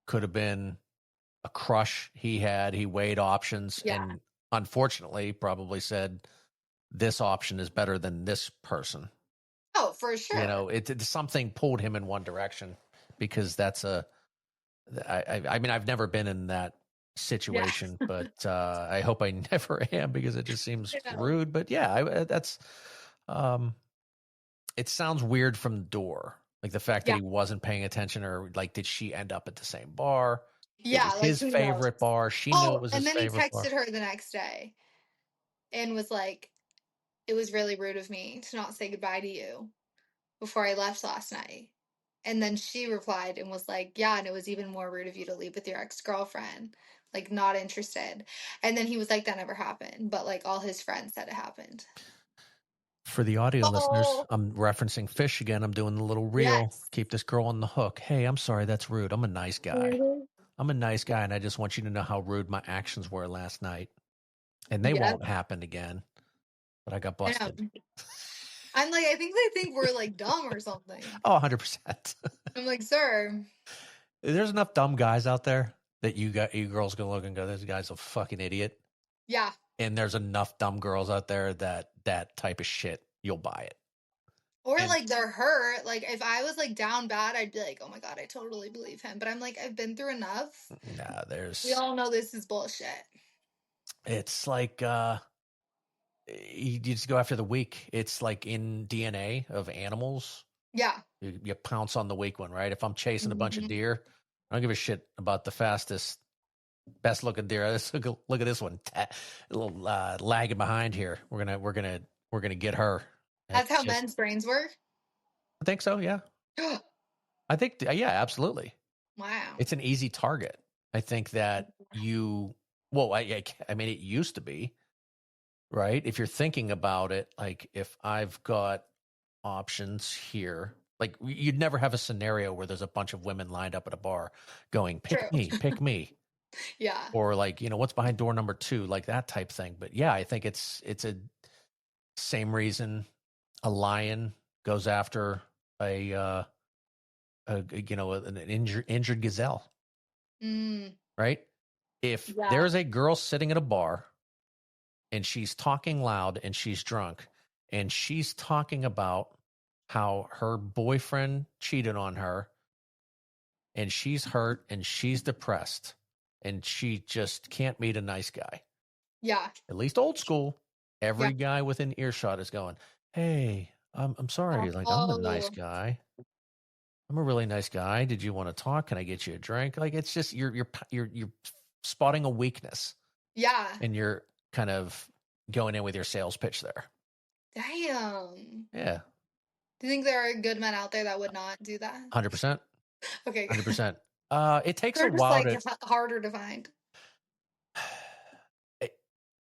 Could have been a crush he had. He weighed options Yeah. and unfortunately probably said this option is better than this person. Oh, for sure. Something pulled him in one direction because I mean, I've never been in that Yeah. situation, but I hope I never am because it just seems I know. rude. But yeah, um, it sounds weird from the door. Like the fact that Yeah. he wasn't paying attention, or like, did she end up at the same bar? It Yeah, was like his who knows? favorite bar. She knew it Oh, was and his then he favorite bar. texted her the next day and was like, "It was really rude of me to not say goodbye to you before I left last night." And then she replied and was like, "Yeah, and it was even more rude of you to leave with your ex-girlfriend." like not interested. And then he was like, that never happened. But like all his friends said it happened. For the audio listeners, Oh, I'm referencing Fish again. I'm doing the little reel. yes. Keep this girl on the hook. Hey, I'm sorry, that's rude. I'm a nice guy. Mhm. I'm a nice guy, and I just want you to know how rude my actions were last night. And they Yep. won't happen again. But I got I busted. know. I'm like, I think they think we're like dumb or something. Oh, 100%. I'm like, sir. There's enough dumb guys out there that you girls can look and go, this guy's a fucking idiot. Yeah. And there's enough dumb girls out there that type of shit, you'll buy it. Or And like they're hurt. Like if I was like down bad, I'd be like, oh my God, I totally believe him. But I'm like, I've been through enough. nah, We all know this is bullshit. it's like, you just go after the weak. It's like in DNA of animals. Yeah. You pounce on the weak one, right? If I'm chasing a bunch of Mhm. deer, I don't give a shit about the fastest, best looking deer. Let's look at this one, a little lagging behind here. We're gonna get her. That's It's how just, men's brains work. I think so. Yeah, I think yeah, absolutely. Wow. It's an easy target. I think that well, I mean, it used to be, right? If you're thinking about it, like if I've got options here, like you'd never have a scenario where there's a bunch of women lined up at a bar going, True. pick me. Yeah. Or like, what's behind door number 2, like that type thing. But yeah, I think it's a same reason a lion goes after an injured gazelle, Mm, right? If yeah. there's a girl sitting at a bar and she's talking loud and she's drunk and she's talking about how her boyfriend cheated on her and she's hurt and she's depressed and she just can't meet a nice guy. Yeah. At least old school, Yeah. every guy within earshot is going, "Hey, I'm sorry. Like, I'm a nice Oh, guy. I'm a really nice guy. Did you want to talk? Can I get you a drink?" Like, it's just you're spotting a weakness yeah. and you're kind of going in with your sales pitch there. Damn. Yeah, Do you think there are good men out there that would not do that? 100%, Okay. 100%. It takes a They're just while like to. harder to find.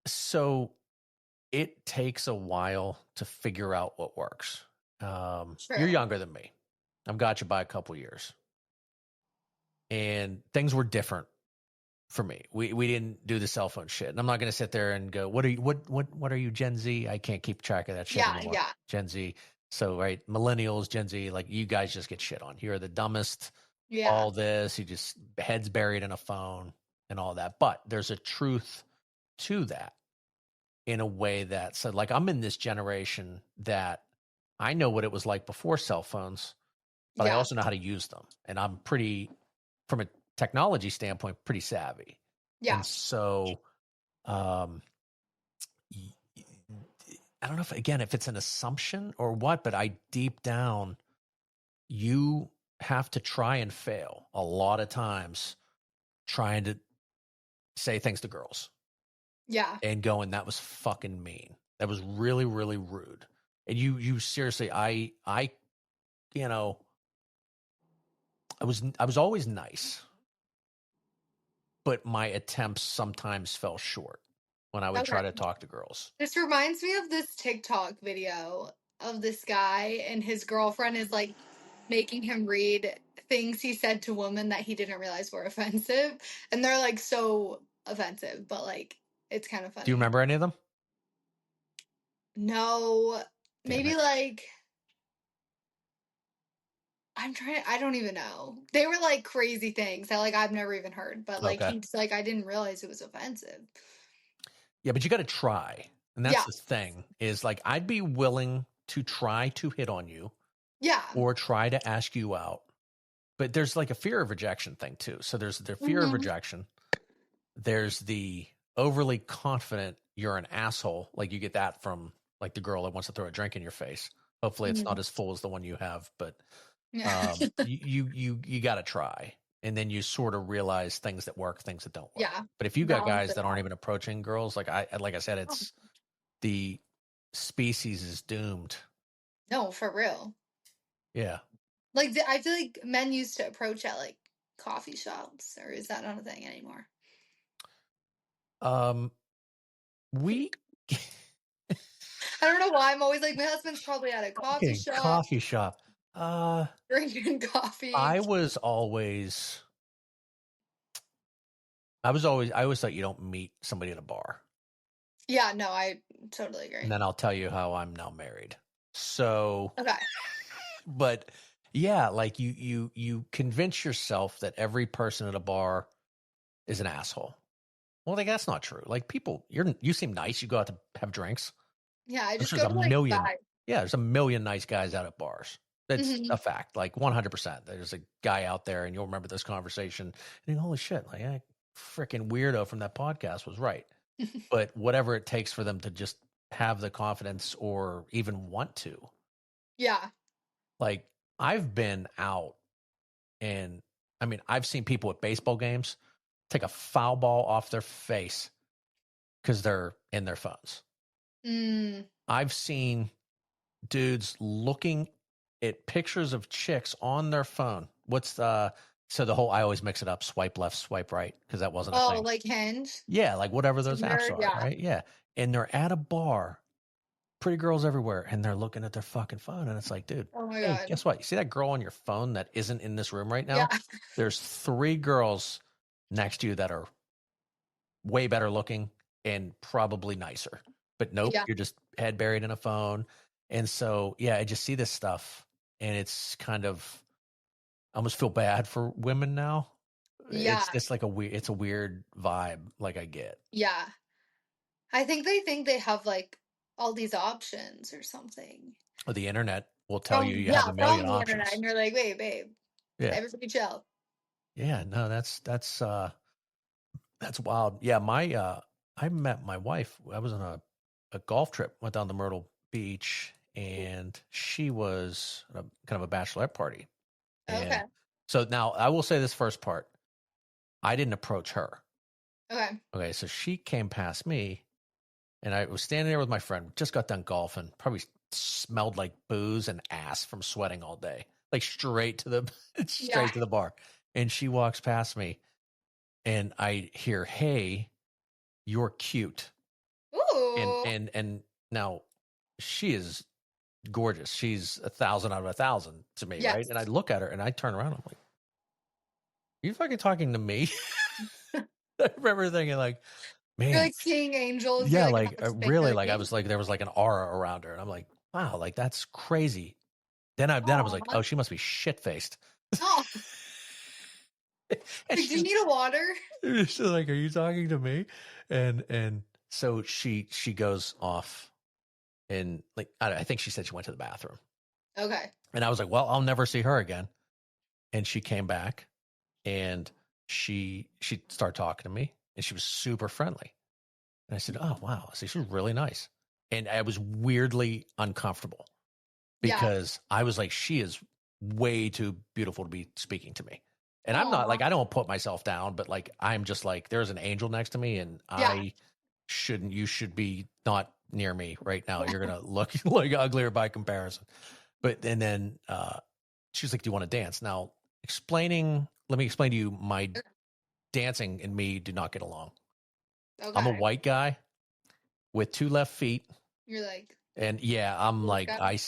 So it takes a while to figure out what works. You're True. younger than me. I've got you by a couple years, and things were different for me. We didn't do the cell phone shit. And I'm not going to sit there and go, what are you, what are you, Gen Z? I can't keep track of that shit Yeah. anymore. Yeah. Gen Z. So, right. Millennials, Gen Z, like you guys just get shit on. You're the dumbest, Yeah. all this, you just heads buried in a phone and all that. But there's a truth to that in a way that said, like, I'm in this generation that I know what it was like before cell phones, but I Yeah. also know how to use them. And I'm pretty, from a technology standpoint, pretty savvy. And Yeah. so, um, I don't know if it's an assumption or what, but I deep down, you have to try and fail a lot of times trying to say things to girls Yeah. and going, that was fucking mean. That was really, really rude. And you seriously, you know, I was always nice, but my attempts sometimes fell short when I would try Okay. to talk to girls. This reminds me of this TikTok video of this guy and his girlfriend is like making him read things he said to women that he didn't realize were offensive. And they're like so offensive, but like it's kind of Do you funny. remember any of them? No, Damn maybe it. like I don't even know. They were like crazy things that like I've never even heard, but like Okay. he's like I didn't realize it was offensive. Yeah, but you got to try. And that's Yeah. the thing is like, I'd be willing to try to hit on you Yeah. or try to ask you out. But there's like a fear of rejection thing too. So there's the fear of Hmm. rejection. There's the overly confident you're an asshole. Like you get that from like the girl that wants to throw a drink in your face. Hopefully it's not Hmm. as full as the one you have, but Yeah. you got to try. And then you sort of realize things that work, things that don't work. Yeah. But if you got Balance guys it that aren't out. even approaching girls, like I said, it's the species is doomed. No, for real. Yeah. Like I feel like men used to approach at like coffee shops, or is that not a thing anymore? We I don't know why. I'm always like, my husband's probably at a coffee fucking shop coffee shop. drinking coffee. I was always I always thought you don't meet somebody at a bar. Yeah, no, I totally And agree. then I'll tell you how I'm now married. So, Okay. but yeah, like you convince yourself that every person at a bar is an asshole. Well, like that's not true. Like people, you seem nice. You go out to have drinks. Yeah, I I'm just sure go there's to a like million. five. Yeah, there's a million nice guys out at bars. That's Hmm. a fact. Like 100%. There's a guy out there, and you'll remember this conversation. And you go, holy shit! Like, freaking weirdo from that podcast was right. But whatever it takes for them to just have the confidence or even want to. Yeah. Like I've been out, and I mean, I've seen people at baseball games take a foul ball off their face because they're in their phones. Mm. I've seen dudes looking at pictures of chicks on their phone. So the whole I always mix it up, swipe left, swipe right, because that wasn't a Oh, thing. like Hinge, Yeah, like whatever those apps Tinder. are, Yeah. right? Yeah. And they're at a bar, pretty girls everywhere, and they're looking at their fucking phone. And it's like, dude, Oh my hey, God. guess what? You see that girl on your phone that isn't in this room right Yeah. now? There's 3 girls next to you that are way better looking and probably nicer. But nope, Yeah. you're just head buried in a phone. And so, yeah, I just see this stuff and it's kind of I almost feel bad for women now. Yeah. It's just like it's a weird vibe like I get. Yeah. I think they have like all these options or something. Or the internet will tell you From you have yeah, a million from the internet. options. And you're like, wait, babe, Yeah. everybody chill. Yeah, no, that's wild. Yeah, I met my wife. I was on a golf trip, went down to Myrtle Beach, and she was at a kind of a bachelorette party. Okay. And so now I will say this first part. I didn't approach her. Okay. Okay, so she came past me and I was standing there with my friend, just got done golfing, probably smelled like booze and ass from sweating all day. Like straight to the Yeah. straight to the bar. And she walks past me and I hear, "Hey, you're cute." And Ooh. and now she is gorgeous. She's 1,000 out of 1,000 to me, right? Yes. And I look at her and I turn around. I'm like, "You fucking talking to me?" I remember thinking, like, You're man, like seeing angels. You're yeah, like like about to say really, her like I name. was like there was like an aura around her, and I'm like, wow, like that's crazy. Then I was like, Aw. oh, she must be shit faced. Oh, And like, do you need a water? she's like, are you talking to me? And so she goes off and like I think she said she went to the bathroom. Okay. And I was like, well, I'll never see her again. And she came back and she started talking to me and she was super friendly. And I said, oh wow. I said, she's really nice. And I was weirdly uncomfortable Yeah. because I was like, she is way too beautiful to be speaking to me. And I'm not Aw. like, I don't put myself down, but like, I'm just like, there's an angel next to me and Yeah. you should be not near me right now. You're going to look like uglier by comparison. But, and then, she's like, do you want to dance? Now let me explain to you, my dancing and me do not get along. I'm a Okay. white guy with 2 left feet. You're like, And yeah, I'm like, okay.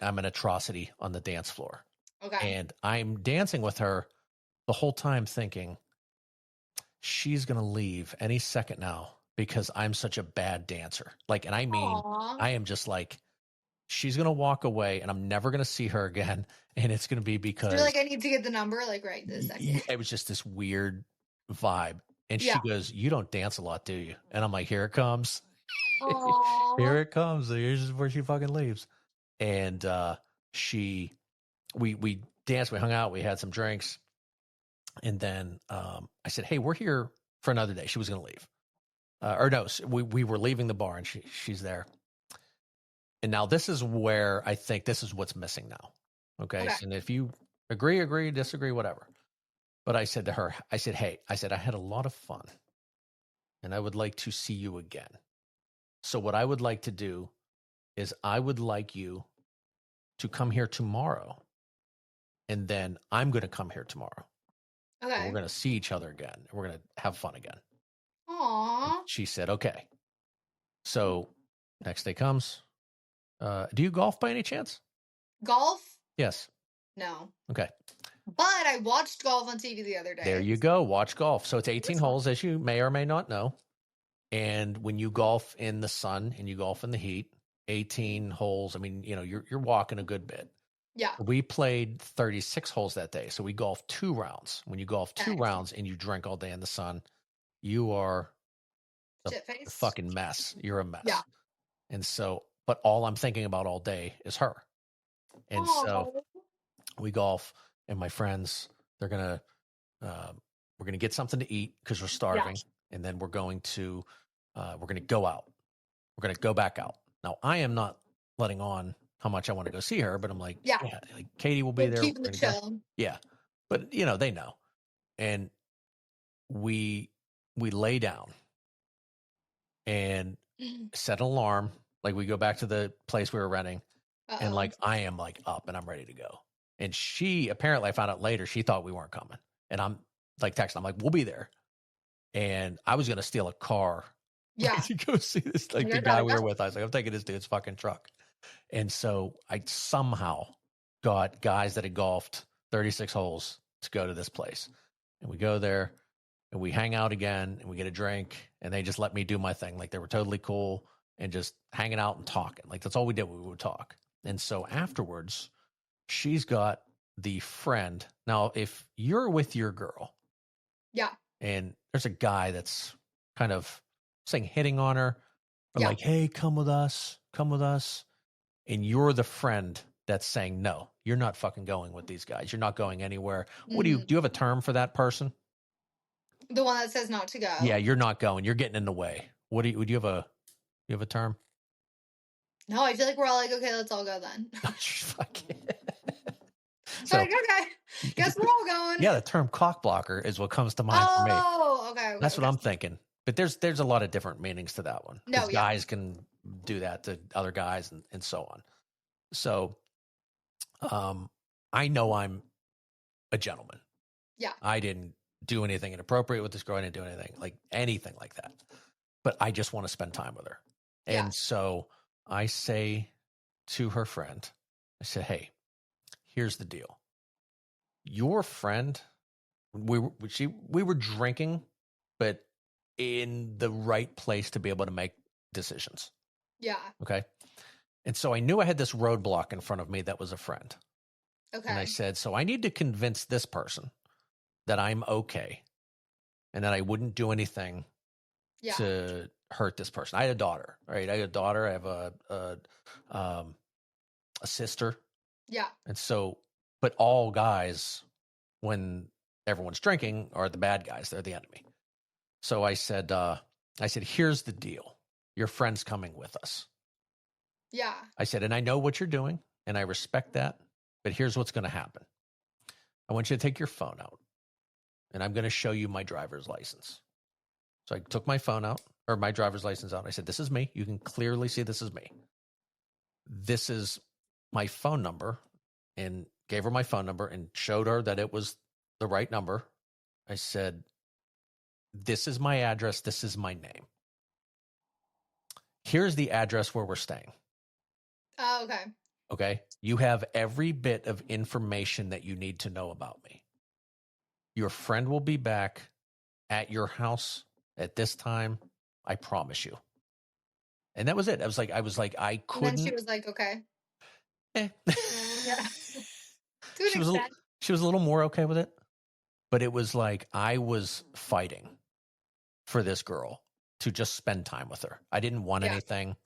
I'm an atrocity on the dance floor. Okay. And I'm dancing with her the whole time thinking she's going to leave any second now because I'm such a bad dancer. Like, and I mean, Aw. I am just like, she's going to walk away and I'm never going to see her again. And it's going to be You're because like, I need to get the number, like, right this second. it was just this weird vibe. And Yeah. she goes, you don't dance a lot, do you? And I'm like, here it comes. Here Aw. it comes. Here's where she fucking leaves. And she we danced, we hung out, we had some drinks, and then I said, "Hey, we're here for another day." She was going to leave, or no, we were leaving the bar, and she's there. And now this is where I think this is what's missing now. Okay, Okay. and if you agree, disagree, whatever. But I said to her, I said, "Hey, I said I had a lot of fun, and I would like to see you again. So what I would like to do is I would like you to come here tomorrow." And then I'm going to come here tomorrow and we're Okay. going to see each other again. And we're going to have fun again. Aw. She said, okay. So next day comes. Do you golf by any chance? Golf? Yes. No. Okay. But I watched golf on TV the other day. There you go. Watch golf. So it's 18 holes, as you may or may not know. And when you golf in the sun and you golf in the heat, 18 holes, I mean, you're walking a good bit. Yeah. We played 36 holes that day. So we golfed 2 rounds. When you golf 2 rounds and you drink all day in the sun, you are a fucking mess. You're a mess. Yeah. And so, but all I'm thinking about all day is her. And so we golf, and my friends, we're going to get something to eat because we're starving. Yeah. And then we're going to go out. We're going to go back out. Now, I am not letting on how much I want to go see her, but I'm like, yeah like Katie will be there. Keeping the chill. Yeah. But they know. And we lay down and set an alarm. Like we go back to the place we were renting. Uh-oh. And like, I am like up and I'm ready to go. And she, apparently I found out later, she thought we weren't coming. And I'm like texting, I'm like, we'll be there. And I was going to steal a car. Yeah. To go see this, like the guy we were with. I was like, I'm taking this dude's fucking truck. And so I somehow got guys that had golfed 36 holes to go to this place. And we go there and we hang out again and we get a drink and they just let me do my thing. Like they were totally cool and just hanging out and talking. Like that's all we did. We would talk. And so afterwards, she's got the friend. Now, if you're with your girl. Yeah. And there's a guy that's kind of saying hitting on her or like, hey, come with us. And you're the friend that's saying, no, you're not fucking going with these guys. You're not going anywhere. Mm-hmm. Do you have a term for that person? The one that says not to go. Yeah. You're not going. You're getting in the way. Would you have a term? No, I feel like we're all like, okay, let's all go then. So, like, okay, guess we're all going. Yeah. The term cock blocker is what comes to mind for me. Oh, okay. That's what I'm thinking. But there's a lot of different meanings to that one. No, guys can do that to other guys and so on. So, I know I'm a gentleman. Yeah. I didn't do anything inappropriate with this girl. I didn't do anything like that. But I just want to spend time with her. And so I say to her friend, I said, hey, here's the deal. Your friend, we were drinking, but in the right place to be able to make decisions. Yeah. Okay. And so I knew I had this roadblock in front of me that was a friend. Okay. And I said, so I need to convince this person that I'm okay and that I wouldn't do anything to hurt this person. I had a daughter, right? I have a sister. Yeah. And so, but all guys, when everyone's drinking, are the bad guys. They're the enemy. So I said, here's the deal. Your friend's coming with us. Yeah. I said, and I know what you're doing, and I respect that, but here's what's going to happen. I want you to take your phone out, and I'm going to show you my driver's license. So I took my phone out, or my driver's license out. I said, this is me. You can clearly see this is me. This is my phone number, and gave her my phone number and showed her that it was the right number. I said, this is my address. This is my name. Here's the address where we're staying. Oh, okay. Okay. You have every bit of information that you need to know about me. Your friend will be back at your house at this time. I promise you. And that was it. I was like, I couldn't. And then she was like, okay. Yeah. She was a little more okay with it. But it was like I was fighting for this girl to just spend time with her. I didn't want anything.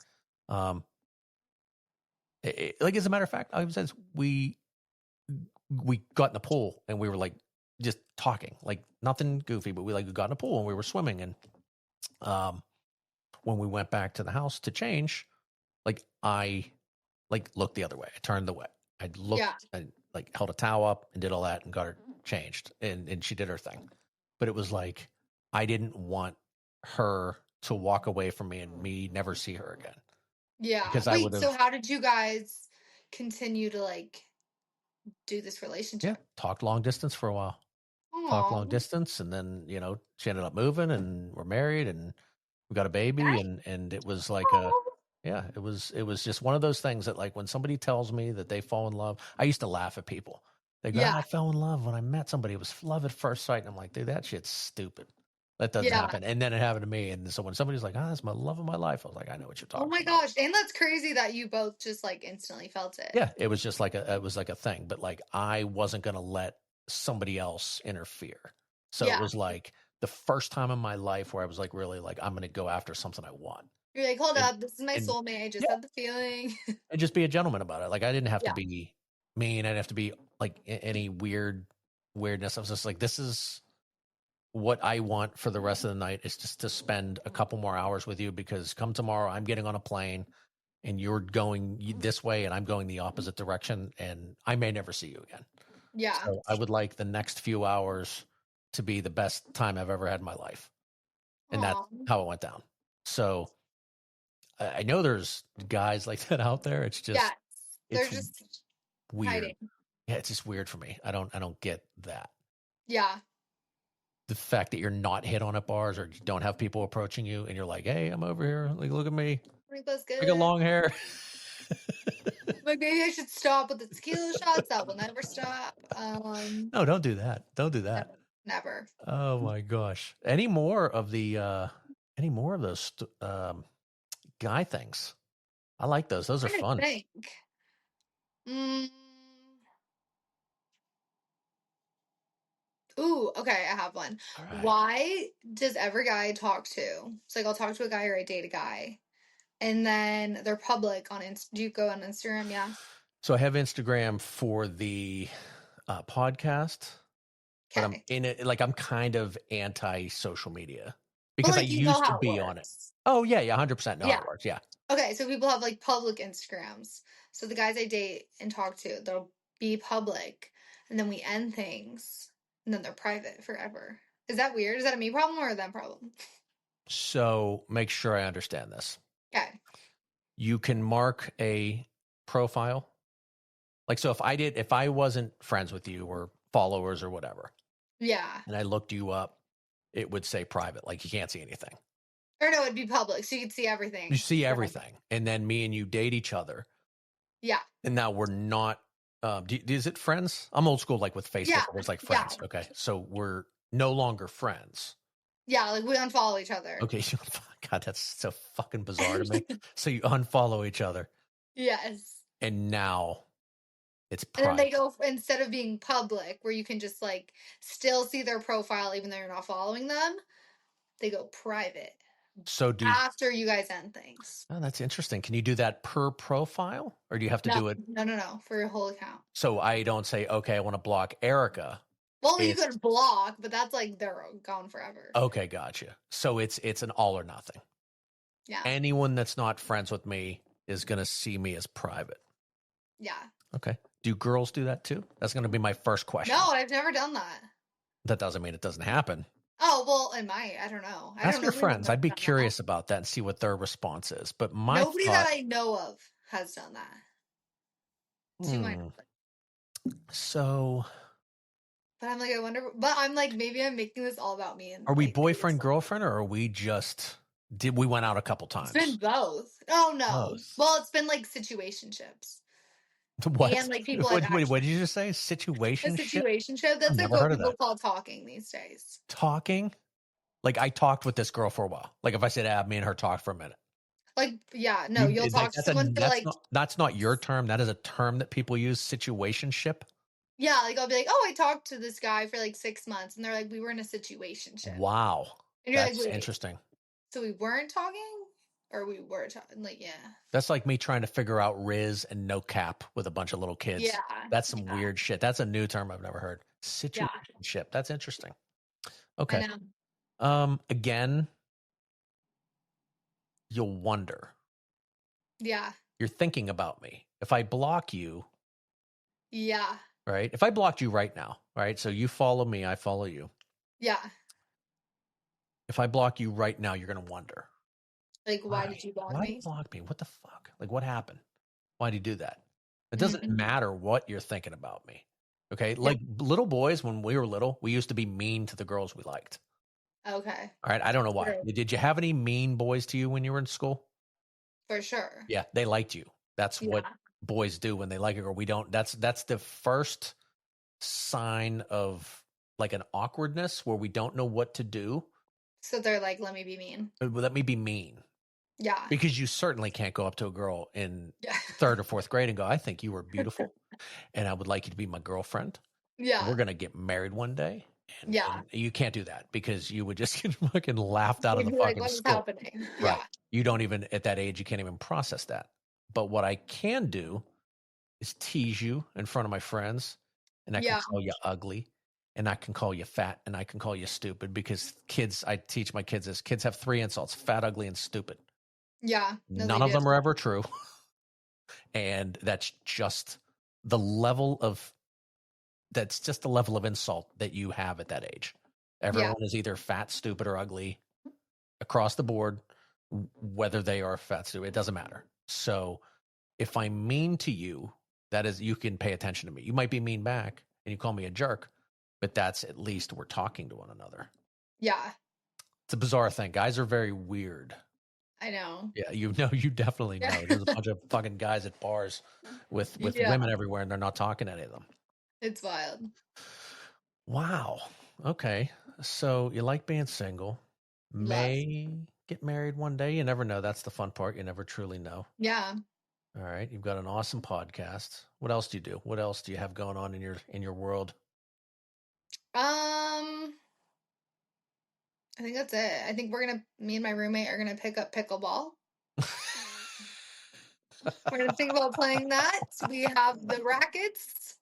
Like as a matter of fact, we got in the pool and we were like just talking, like nothing goofy, but we got in the pool and we were swimming. And when we went back to the house to change, I looked the other way. I turned the way. I looked and held a towel up and did all that and got her changed and she did her thing. But it was like I didn't want her to walk away from me and me never see her again. Yeah. Because so how did you guys continue to do this relationship? Yeah, talked long distance for a while. talk Oh, long distance, and then she ended up moving, and we're married, and we got a baby, nice. and it was like Oh, it was just one of those things that, like, when somebody tells me that they fall in love, I used to laugh at people. They go, yeah, I fell in love when I met somebody. It was love at first sight. And I'm like, dude, that shit's stupid. That doesn't yeah. happen. And then it happened to me. And so when somebody's like, that's my love of my life, I was like, I know what you're Oh talking my about. gosh. And that's crazy that you both just like instantly felt it. Yeah, it was just like it was like a thing, but like I wasn't going to let somebody else interfere. So it Yeah. was like the first time in my life where I was like, really, like, I'm going to go after something I want. You're like, hold And up, this is my and soulmate. I just yeah, had the feeling. and just be a gentleman about it. Like, I didn't have to Yeah. be mean. I didn't have to be like any weirdness. I was just like, this is what I want for the rest of the night, is just to spend a couple more hours with you, because come tomorrow, I'm getting on a plane and you're going this way and I'm going the opposite direction, and I may never see you again. Yeah. So I would like the next few hours to be the best time I've ever had in my life. And that's Oh, how it went down. So I know there's guys like that out there. It's yeah. just, They're it's just weird. hiding. Yeah, it's just weird for me. I don't get that. Yeah. The fact that you're not hit on at bars, or you don't have people approaching you and you're like, hey, I'm over here. Like, look at me. Like, let's I got go. long hair. Like maybe I should stop with the tequila shots. That will never stop. No, don't do that. Don't do No, that. never. Oh my gosh. Any more of those guy things? I like those. Those are I'm trying to fun. think. Mm. Ooh, okay, I have one. All right. Why does every guy I talk to, so like I'll talk to a guy or I date a guy, and then they're public on do you go on Instagram? Yeah. So I have Instagram for the podcast, but I'm Okay. in it. Like, I'm kind of anti social media But because I like you know used to how it be on it. works. Oh yeah, yeah, 100% know how Yeah. it works. Yeah. Okay, so people have like public Instagrams. So the guys I date and talk to, they'll be public, and then we end things, and then they're private forever. Is that weird? Is that a me problem or a them problem? So make sure I understand this. Okay. You can mark a profile. Like, so if I wasn't friends with you or followers or whatever, Yeah. and I looked you up, it would say private. Like, you can't see anything. Or no, it'd be public, so you could see You everything. see Right. everything. And then me and you date each other. Yeah. And now we're not, is it friends? I'm old school, like with Yeah. Facebook, it was like Yeah. friends. Okay. So we're no longer friends. Yeah, like we unfollow each other. Okay. God, that's so fucking bizarre to me. So you unfollow each other, Yes. and now it's And then they private. go instead of being public, where you can just like still see their profile even though you're not following them, they go private So after you guys end things. oh, that's interesting. Can you do that per profile, or do you have to No, do it? no, no, no, for your whole account. So I don't say, okay, I want to block Erica. Well, you It's could block, but that's like they're gone forever. okay. Gotcha. So it's an all or nothing. Yeah, Anyone that's not friends with me is going to see me as private. yeah. Okay. Do girls do that too? That's going to be my first question. No, I've never done that. That doesn't mean it doesn't happen. Oh well, it might. I don't know. I Ask don't know your anyone friends. that's I'd be done that. curious about that and see what their response is. But my Nobody thought, that I know of has done that. To my knowledge. so But I'm like, I wonder. But I'm like, maybe I'm making this all about me. And are we like, boyfriend, girlfriend, or are we just, we went out a couple it's been times? both. Oh no. Both. Well, it's been like situationships What? and like people I've What did you just say? a Situationship? situationship. That's I've like never what heard of people that. call talking these days. Talking? Like, I talked with this girl for a while. Like, if I said, me and her talked for a minute. Like, yeah, no, you'll talk Like, to someone for like, that's not your term. That is a term that people use. Situationship. yeah, like I'll be like, oh, I talked to this guy for like 6 months, and they're like, we were in a situationship, Wow, and you're like, that's wait, interesting. so we weren't talking, or we were talking? Like, yeah, That's like me trying to figure out Riz and no cap with a bunch of little kids. yeah, That's some yeah, weird shit. That's a new term I've never heard. yeah. Situationship. That's interesting. I Okay. know. Again, you'll wonder. Yeah, You're thinking about me. If I block you, yeah, right? If I blocked you right now, right? So you follow me, I follow you. yeah. If I block you right now, you're going to wonder. Like, why did you block Why did me? you block me? What the fuck? Like, what happened? Why do you do that? It doesn't Mhm. matter what you're thinking about me. Okay. Yeah. Like little boys, when we were little, we used to be mean to the girls we liked. Okay. All right. I don't know why. True. Did you have any mean boys to you when you were in school? For sure. Yeah. They liked you. That's what Yeah. boys do when they like a girl. We don't, that's the first sign of like an awkwardness where we don't know what to do. So they're like, let me be mean. Let me be mean. Yeah. Because you certainly can't go up to a girl in Yeah. 3rd or 4th grade and go, I think you were beautiful and I would like you to be my girlfriend. Yeah. We're going to get married one day. Yeah. And you can't do that because you would just get fucking laughed out of They'd the be like, fucking what is school. happening? Right. Yeah. You don't even, at that age, you can't even process that. But what I can do is tease you in front of my friends, and I can Yeah. call you ugly, and I can call you fat, and I can call you stupid because kids, I teach my kids this. Kids have 3 insults: fat, ugly, and stupid. Yeah. No, None they of do. them are ever true. And that's just the level of insult that you have at that age. Everyone is either fat, stupid, or ugly across the board, whether they are fat, stupid, it doesn't matter. So if I'm mean to you, that is, you can pay attention to me. You might be mean back and you call me a jerk, but that's at least we're talking to one another. Yeah. It's a bizarre thing. Guys are very weird. I know. Yeah, you definitely know. There's a bunch of fucking guys at bars with Yeah. women everywhere, and they're not talking to any of them. It's wild. Wow. Okay. So you like being single. Love. May get married one day. You never know. That's the fun part. You never truly know. Yeah. All right. You've got an awesome podcast. What else do you do? What else do you have going on in your world? I think that's it. I think me and my roommate are gonna pick up pickleball. We're gonna think about playing that. We have the rackets.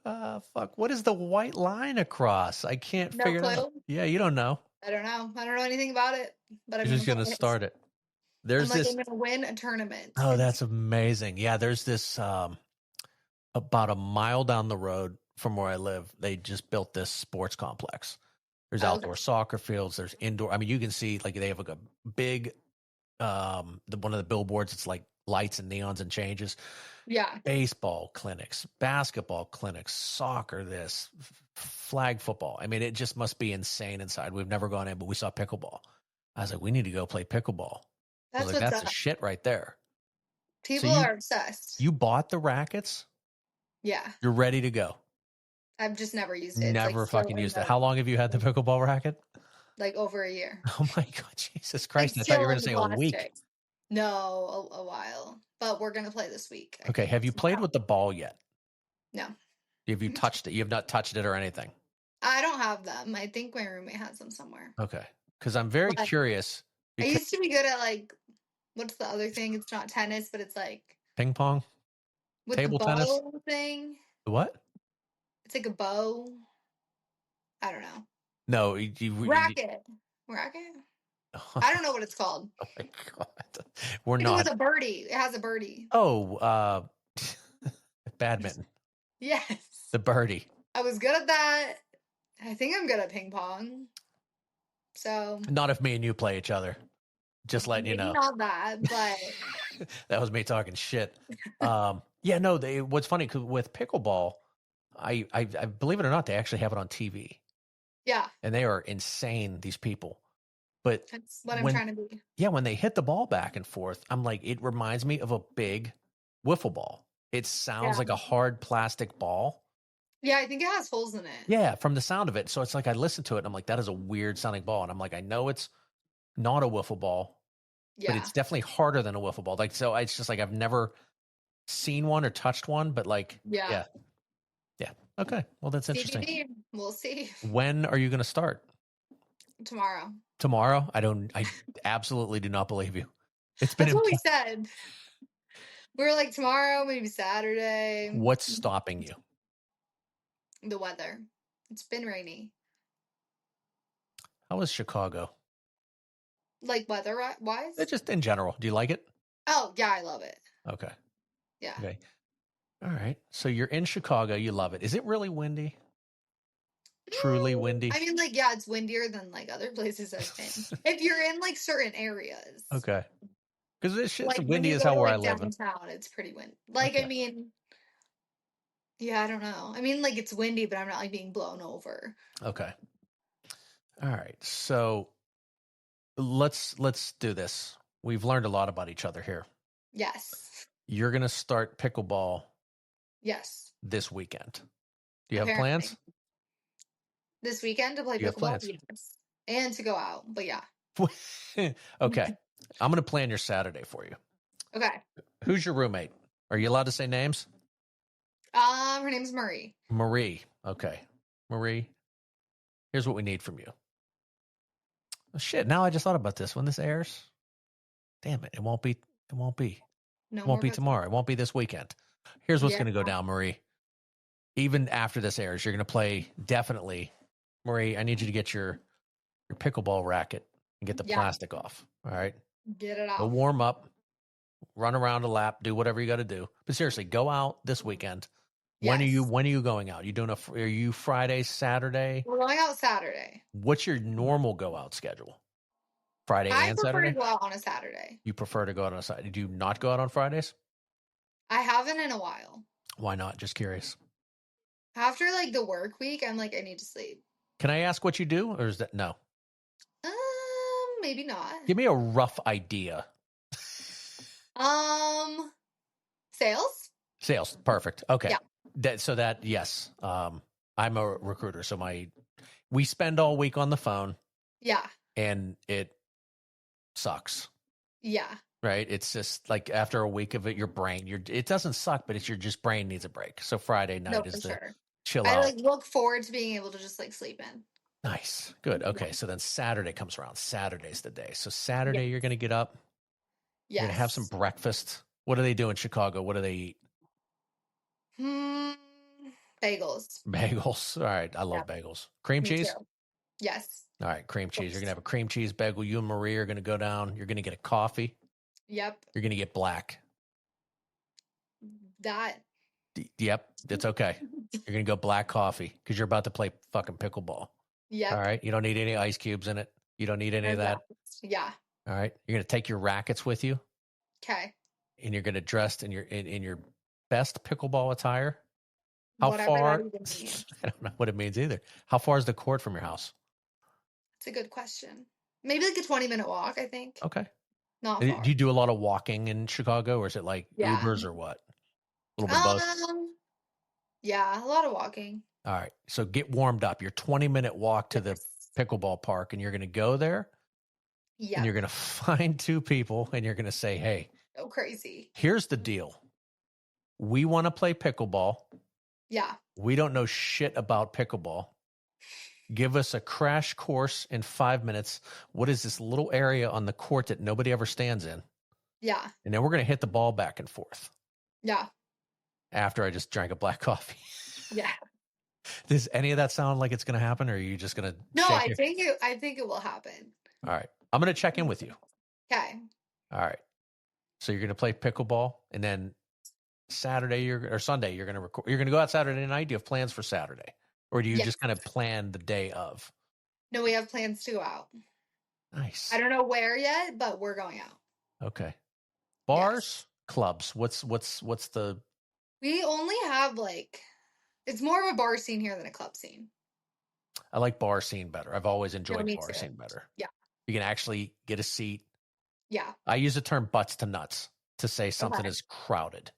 Fuck. What is the white line across? I can't No figure it out. clue. Yeah, you don't know. I don't know. I don't know anything about it, but I'm You're gonna just gonna play it. start it. I'm There's like, this. I'm gonna win a tournament. Oh, that's amazing. Yeah, there's this about a mile down the road from where I live, they just built this sports complex. There's outdoor soccer fields, there's indoor. I mean, you can see like they have like a big one of the billboards, it's like lights and neons and changes. Yeah. Baseball clinics, basketball clinics, soccer, this flag football. I mean, it just must be insane inside. We've never gone in, but we saw pickleball. I was like, we need to go play pickleball. I was That's like, what's that's up. the shit right there. People are obsessed. You bought the rackets? Yeah. You're ready to go. I've just never used it. Never fucking used it. How long have you had the pickleball racket? Like over a year. Oh my God, Jesus Christ. Like I thought you were still going to in say a plastic. week. No, a while. But we're gonna play this week. Okay. Have you played with the ball yet? No. Have you touched it? You have not touched it or anything? I don't have them. I think my roommate has them somewhere. Okay. Because I'm very curious. I used to be good at like, what's the other thing? It's not tennis, but it's like ping pong? with Table the tennis? bow thing. What? It's like a bow. I don't know. No. Racket. I don't know what it's called. Oh my God. We're It not. was a birdie. It has a birdie. Oh, badminton. Yes. The birdie. I was good at that. I think I'm good at ping pong. So. Not if me and you play each other. Just letting you know. Not that, but. That was me talking shit. Yeah, no, what's funny, cause with pickleball, I believe it or not, they actually have it on TV. Yeah. And they are insane, these people. But that's what I'm trying to be. Yeah, when they hit the ball back and forth, I'm like, it reminds me of a big wiffle ball. It sounds like a hard plastic ball. Yeah, I think it has holes in it. Yeah, from the sound of it. So it's like I listen to it and I'm like, that is a weird sounding ball. And I'm like, I know it's not a wiffle ball, but it's definitely harder than a wiffle ball. Like, so it's just like I've never seen one or touched one, but like, yeah. Okay, well, that's interesting. DVD. We'll see. When are you going to start? Tomorrow. I absolutely do not believe you. It's been That's what we said. We were like tomorrow, maybe Saturday. What's stopping you? The weather. It's been rainy. How was Chicago? Like weather-wise? Just in general. Do you like it? Oh, yeah, I love it. Okay. Yeah. Okay. All right. So you're in Chicago. You love it. Is it really windy? Truly windy? I mean, like, yeah, it's windier than like other places I've been. If you're in like certain areas. Okay. Because this shit's like, windy as hell where I live. Downtown, it's pretty windy. Like, okay. I mean, Yeah, I don't know. I mean, like it's windy, but I'm not like being blown over. Okay. All right. So let's do this. We've learned a lot about each other here. Yes. You're going to start pickleball Yes. this weekend. Do you have Apparently. plans? This weekend to play Do you have pickleball? plans? Yes. And to go out. But yeah. Okay. I'm going to plan your Saturday for you. Okay. Who's your roommate? Are you allowed to say names? Her name's Marie. Marie. Okay. Marie, here's what we need from you. Oh, shit. Now I just thought about this. When this airs, damn it. It won't be. It won't be. No It won't more be pickleball. tomorrow. It won't be this weekend. Here's what's Yeah. going to go down, Marie. Even after this airs, you're going to play definitely. Marie, I need you to get your pickleball racket and get the Yeah. plastic off. All right. Get it Go off. warm up, run around a lap, do whatever you got to do. But seriously, go out this weekend. When Yes. are you going out? You doing are you Friday, Saturday? We're going out Saturday. What's your normal go out schedule? Friday I and prefer to Saturday? go out on a Saturday. You prefer to go out on a Saturday. Do you not go out on Fridays? I haven't in a while. Why not? Just curious. After like the work week, I'm like, I need to sleep. Can I ask what you do, or is that no? Maybe not. Give me a rough idea. Sales? Sales. Perfect. Okay. Yeah. Yes. I'm a recruiter, so we spend all week on the phone. Yeah. And it sucks. Yeah. Right? It's just like after a week of it, your brain, it doesn't suck, but it's your just brain needs a break. So Friday night is the chill I out. like look forward to being able to just like sleep in. Nice. Good. Okay. Yeah. So then Saturday comes around. Saturday's the day. So Saturday, you're going to get up. Yes. You're going to have some breakfast. What do they do in Chicago? What do they eat? Bagels. Bagels. All right. I love bagels. Cream Me cheese? too. Yes. All right. Cream cheese. You're going to have a cream cheese bagel. You and Marie are going to go down. You're going to get a coffee. Yep. You're going to get black. That. Yep. That's okay. You're going to go black coffee because you're about to play fucking pickleball. Yep. All right. You don't need any ice cubes in it. You don't need any of that. Yeah. All right. You're going to take your rackets with you. Okay. And you're going to dress in your best pickleball attire. How Whatever far? that even means. I don't know what it means either. How far is the court from your house? It's a good question. Maybe like a 20-minute walk, I think. Okay. Not far. Do you do a lot of walking in Chicago, or is it like Ubers or what? A little bit of both? Yeah, a lot of walking. All right. So get warmed up. Your 20-minute walk to the pickleball park, and you're going to go there. Yeah. And you're going to find two people, and you're going to say, hey. Go crazy. Here's the deal. We want to play pickleball. Yeah. We don't know shit about pickleball. Give us a crash course in 5 minutes. What is this little area on the court that nobody ever stands in? Yeah. And then we're going to hit the ball back and forth. Yeah. After I just drank a black coffee. Yeah. Does any of that sound like it's going to happen, or are you just going to? No, I think it will happen. All right. I'm going to check in with you. Okay. All right. So you're going to play pickleball, and then Saturday or Sunday you're going to record. You're going to go out Saturday night. Do you have plans for Saturday, or do you just kind of plan the day of? No, we have plans to go out. Nice. I don't know where yet, but we're going out. Okay. Bars, clubs. What's the? We only have it's more of a bar scene here than a club scene. I like bar scene better. I've always enjoyed bar scene better. Yeah. You can actually get a seat. Yeah. I use the term butts to nuts to say something is crowded.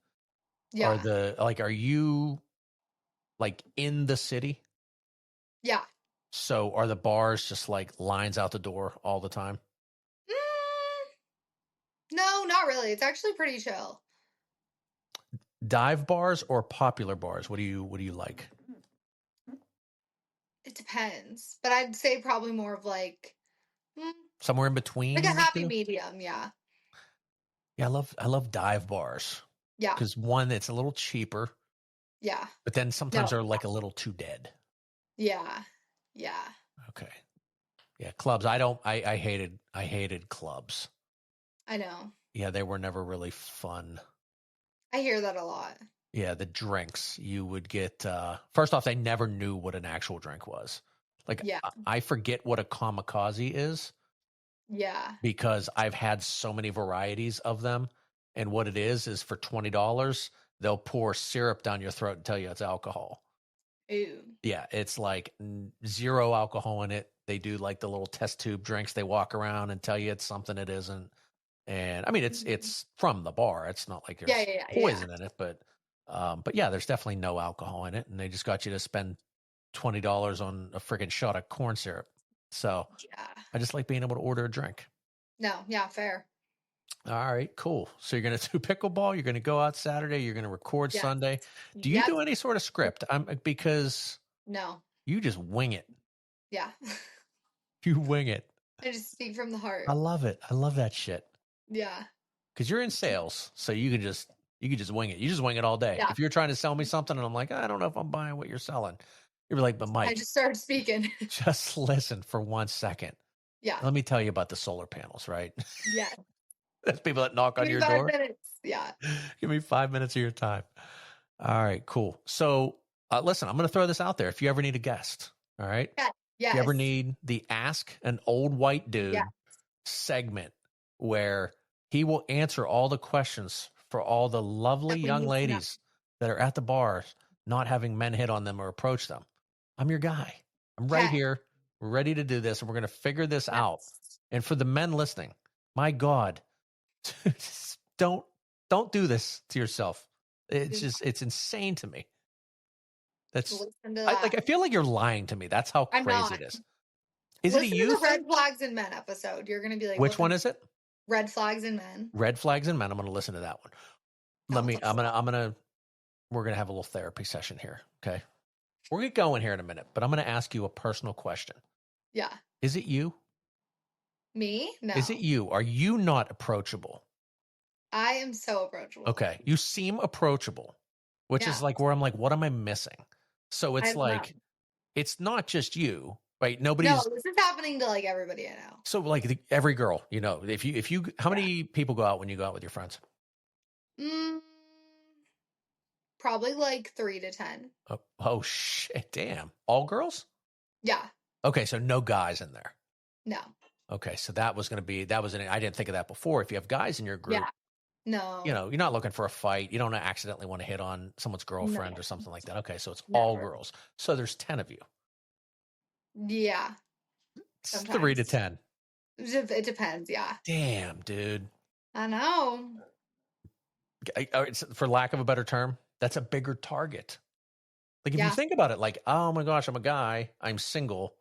Yeah. Are you like in the city? Yeah. So are the bars just like lines out the door all the time? No, not really. It's actually pretty chill. Dive bars or popular bars? What do you like? It depends, but I'd say probably more of somewhere in between, like a happy medium. Yeah. Yeah, I love dive bars. Yeah, because one, it's a little cheaper. Yeah, but then sometimes they're like a little too dead. Yeah. Yeah. Okay. Yeah, clubs. I hated clubs. I know. Yeah, they were never really fun. I hear that a lot. Yeah, the drinks you would get. First off, they never knew what an actual drink was. Like, I forget what a kamikaze is. Yeah. Because I've had so many varieties of them. And what it is for $20, they'll pour syrup down your throat and tell you it's alcohol. Ooh. Yeah, it's like 0 alcohol in it. They do like the little test tube drinks. They walk around and tell you it's something it isn't. And I mean, it's from the bar. It's not like Yeah, there's yeah, yeah, yeah. poison in it, but yeah, there's definitely no alcohol in it. And they just got you to spend $20 on a freaking shot of corn syrup. So Yeah. I just like being able to order a drink. No, yeah, fair. All right, cool. So you're going to do pickleball. You're going to go out Saturday. You're going to record Yeah. Sunday. Do you Yep. do any sort of script? Because No. you just wing it. Yeah. You wing it. I just speak from the heart. I love it. I love that shit. Yeah. Because you're in sales, so you can just wing it. You just wing it all day. Yeah. If you're trying to sell me something and I'm like, I don't know if I'm buying what you're selling, you're like, but Mike, I just started speaking. just listen for 1 second. Yeah. Let me tell you about the solar panels, right? Yeah. That's people that knock on Give me your 5 door. minutes. Yeah. Give me 5 minutes of your time. All right, cool. So listen, I'm going to throw this out there. If you ever need a guest, all right? Yeah. Yes. If you ever need the Ask an Old White Dude Yeah. segment where he will answer all the questions for all the lovely That we young need to know. ladies that are at the bars not having men hit on them or approach them, I'm your guy. I'm right Okay. here. We're ready to do this, and we're going to figure this out. Yes. And for the men listening, my God, don't do this to yourself. It's insane to me. That's Listen to that. I feel like you're lying to me. That's how I'm crazy not. it is. Is it a Listen to you the thing? Red Flags in Men episode. You're gonna be like, Which one is it? Red Flags in Men. Red Flags and Men. I'm going to listen to that one. We're going to have a little therapy session here. Okay. We're going to go in here in a minute, but I'm going to ask you a personal question. Yeah. Is it you? Me? No. Is it you? Are you not approachable? I am so approachable. Okay. You seem approachable, which is like where I'm like, what am I missing? So it's like, it's not just you, right? Nobody's. No, this is happening to like everybody I know. So like every girl, you know, if you, how many people go out when you go out with your friends? Probably like 3 to 10. Oh shit. Damn. All girls? Yeah. Okay. So no guys in there. No. Okay. So I didn't think of that before. If you have guys in your group, Yeah. No. you know, you're not looking for a fight. You don't accidentally want to hit on someone's girlfriend or something like that. Okay. So it's all girls. So there's 10 of you. Yeah. It's 3 to 10. It depends. Yeah. Damn, dude. I know. For lack of a better term, that's a bigger target. Like if you think about it, like, oh my gosh, I'm a guy, I'm single.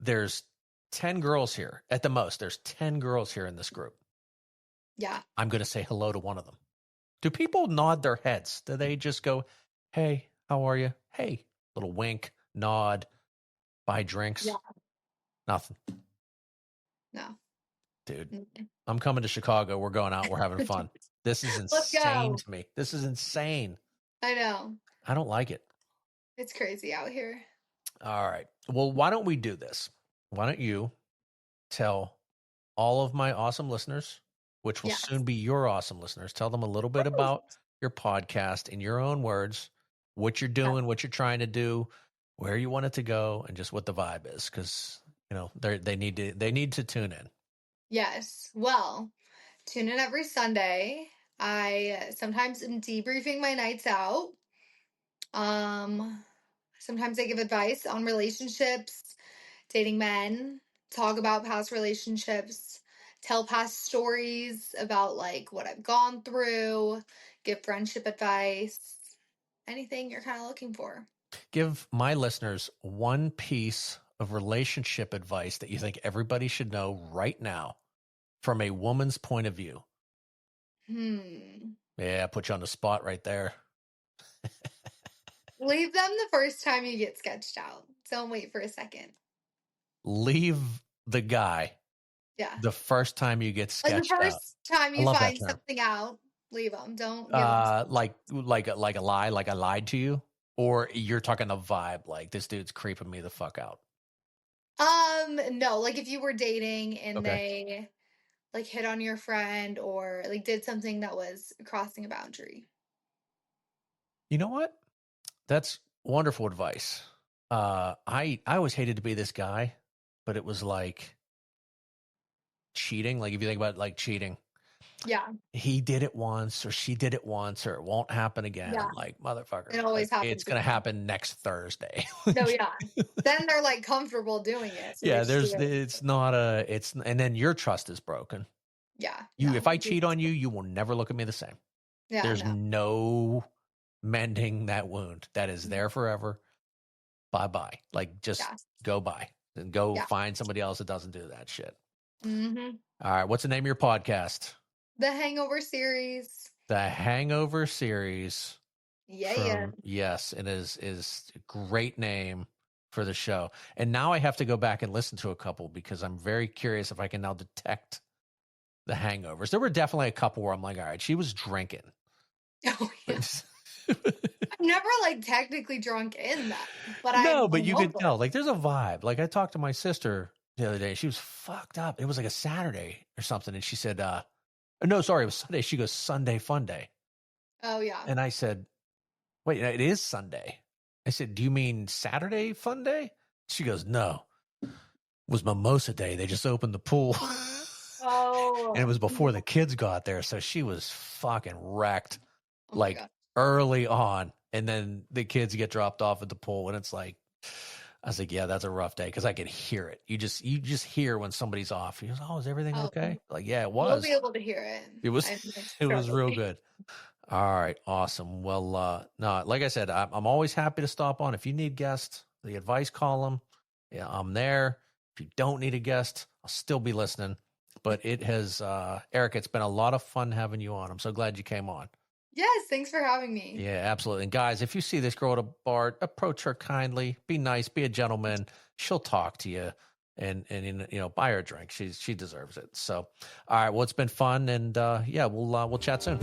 There's 10 girls here at the most. There's 10 girls here in this group. Yeah. I'm going to say hello to one of them. Do people nod their heads? Do they just go, hey, how are you? Hey, little wink, nod, buy drinks? Yeah. Nothing. No. Dude, I'm coming to Chicago. We're going out. We're having fun. This is insane to me. This is insane. I know. I don't like it. It's crazy out here. All right. Well, why don't we do this? Why don't you tell all of my awesome listeners, which will soon be your awesome listeners, tell them a little bit about your podcast in your own words, what you're doing, what you're trying to do, where you want it to go, and just what the vibe is. Because, you know, they need to tune in. Yes. Well, tune in every Sunday. I sometimes am debriefing my nights out. Sometimes I give advice on relationships, dating men, talk about past relationships, tell past stories about like what I've gone through, give friendship advice, anything you're kind of looking for. Give my listeners one piece of relationship advice that you think everybody should know right now from a woman's point of view. Yeah, I put you on the spot right there. Leave them the first time you get sketched out. Don't wait for a second. Leave the guy. Yeah. The first time you get sketched out. Like the first time you find something out, leave them. Don't give them. Like a lie, like I lied to you, or you're talking a vibe, like this dude's creeping me the fuck out. No, like if you were dating and they like hit on your friend or like did something that was crossing a boundary. You know what? That's wonderful advice. I always hated to be this guy, but it was like cheating. Like if you think about it, like cheating, Yeah. he did it once or she did it once or it won't happen again. Yeah. I'm like, motherfucker, It always like it's happens going to again. happen next Thursday. No, yeah. Then they're like comfortable doing it. So they Yeah, just do it. it's not and then your trust is broken. Yeah. If I No. cheat on you, you will never look at me the same. Yeah. There's No. no mending that wound. That is there forever. Bye-bye. Like just Yeah. go by and go Yeah. find somebody else that doesn't do that shit. Mm-hmm. All right. What's the name of your podcast? The Hangover Series. The Hangover Series. Yeah. Yes, it is a great name for the show. And now I have to go back and listen to a couple because I'm very curious if I can now detect the hangovers. There were definitely a couple where I'm like, all right, she was drinking. Oh, yeah. I'm never like technically drunk in that, but No, I'm but you could hungover. tell. Like there's a vibe. Like I talked to my sister the other day. She was fucked up. It was like a Saturday or something. And she said, no, sorry, it was Sunday. She goes, Sunday fun day. Oh, yeah. And I said, wait, it is Sunday. I said, do you mean Saturday fun day? She goes, no, it was mimosa day. They just opened the pool. Oh. And it was before the kids got there. So she was fucking wrecked Oh my like God. early on. And then the kids get dropped off at the pool. And it's like, I was like, yeah, that's a rough day. Cause I could hear it. You just hear when somebody's off. He goes, oh, is everything okay? Like, yeah, it We'll was. be able to hear it. It was, I'm it was real struggling. good. All right. Awesome. Well, no, like I said, I'm always happy to stop on. If you need guests, the advice column, yeah, I'm there. If you don't need a guest, I'll still be listening. But it has, Erica, it's been a lot of fun having you on. I'm so glad you came on. Yes, thanks for having me. Yeah, absolutely. And guys, if you see this girl at a bar, approach her kindly, be nice, be a gentleman. She'll talk to you and buy her a drink. She deserves it. So, all right. Well, it's been fun. And yeah, we'll chat soon.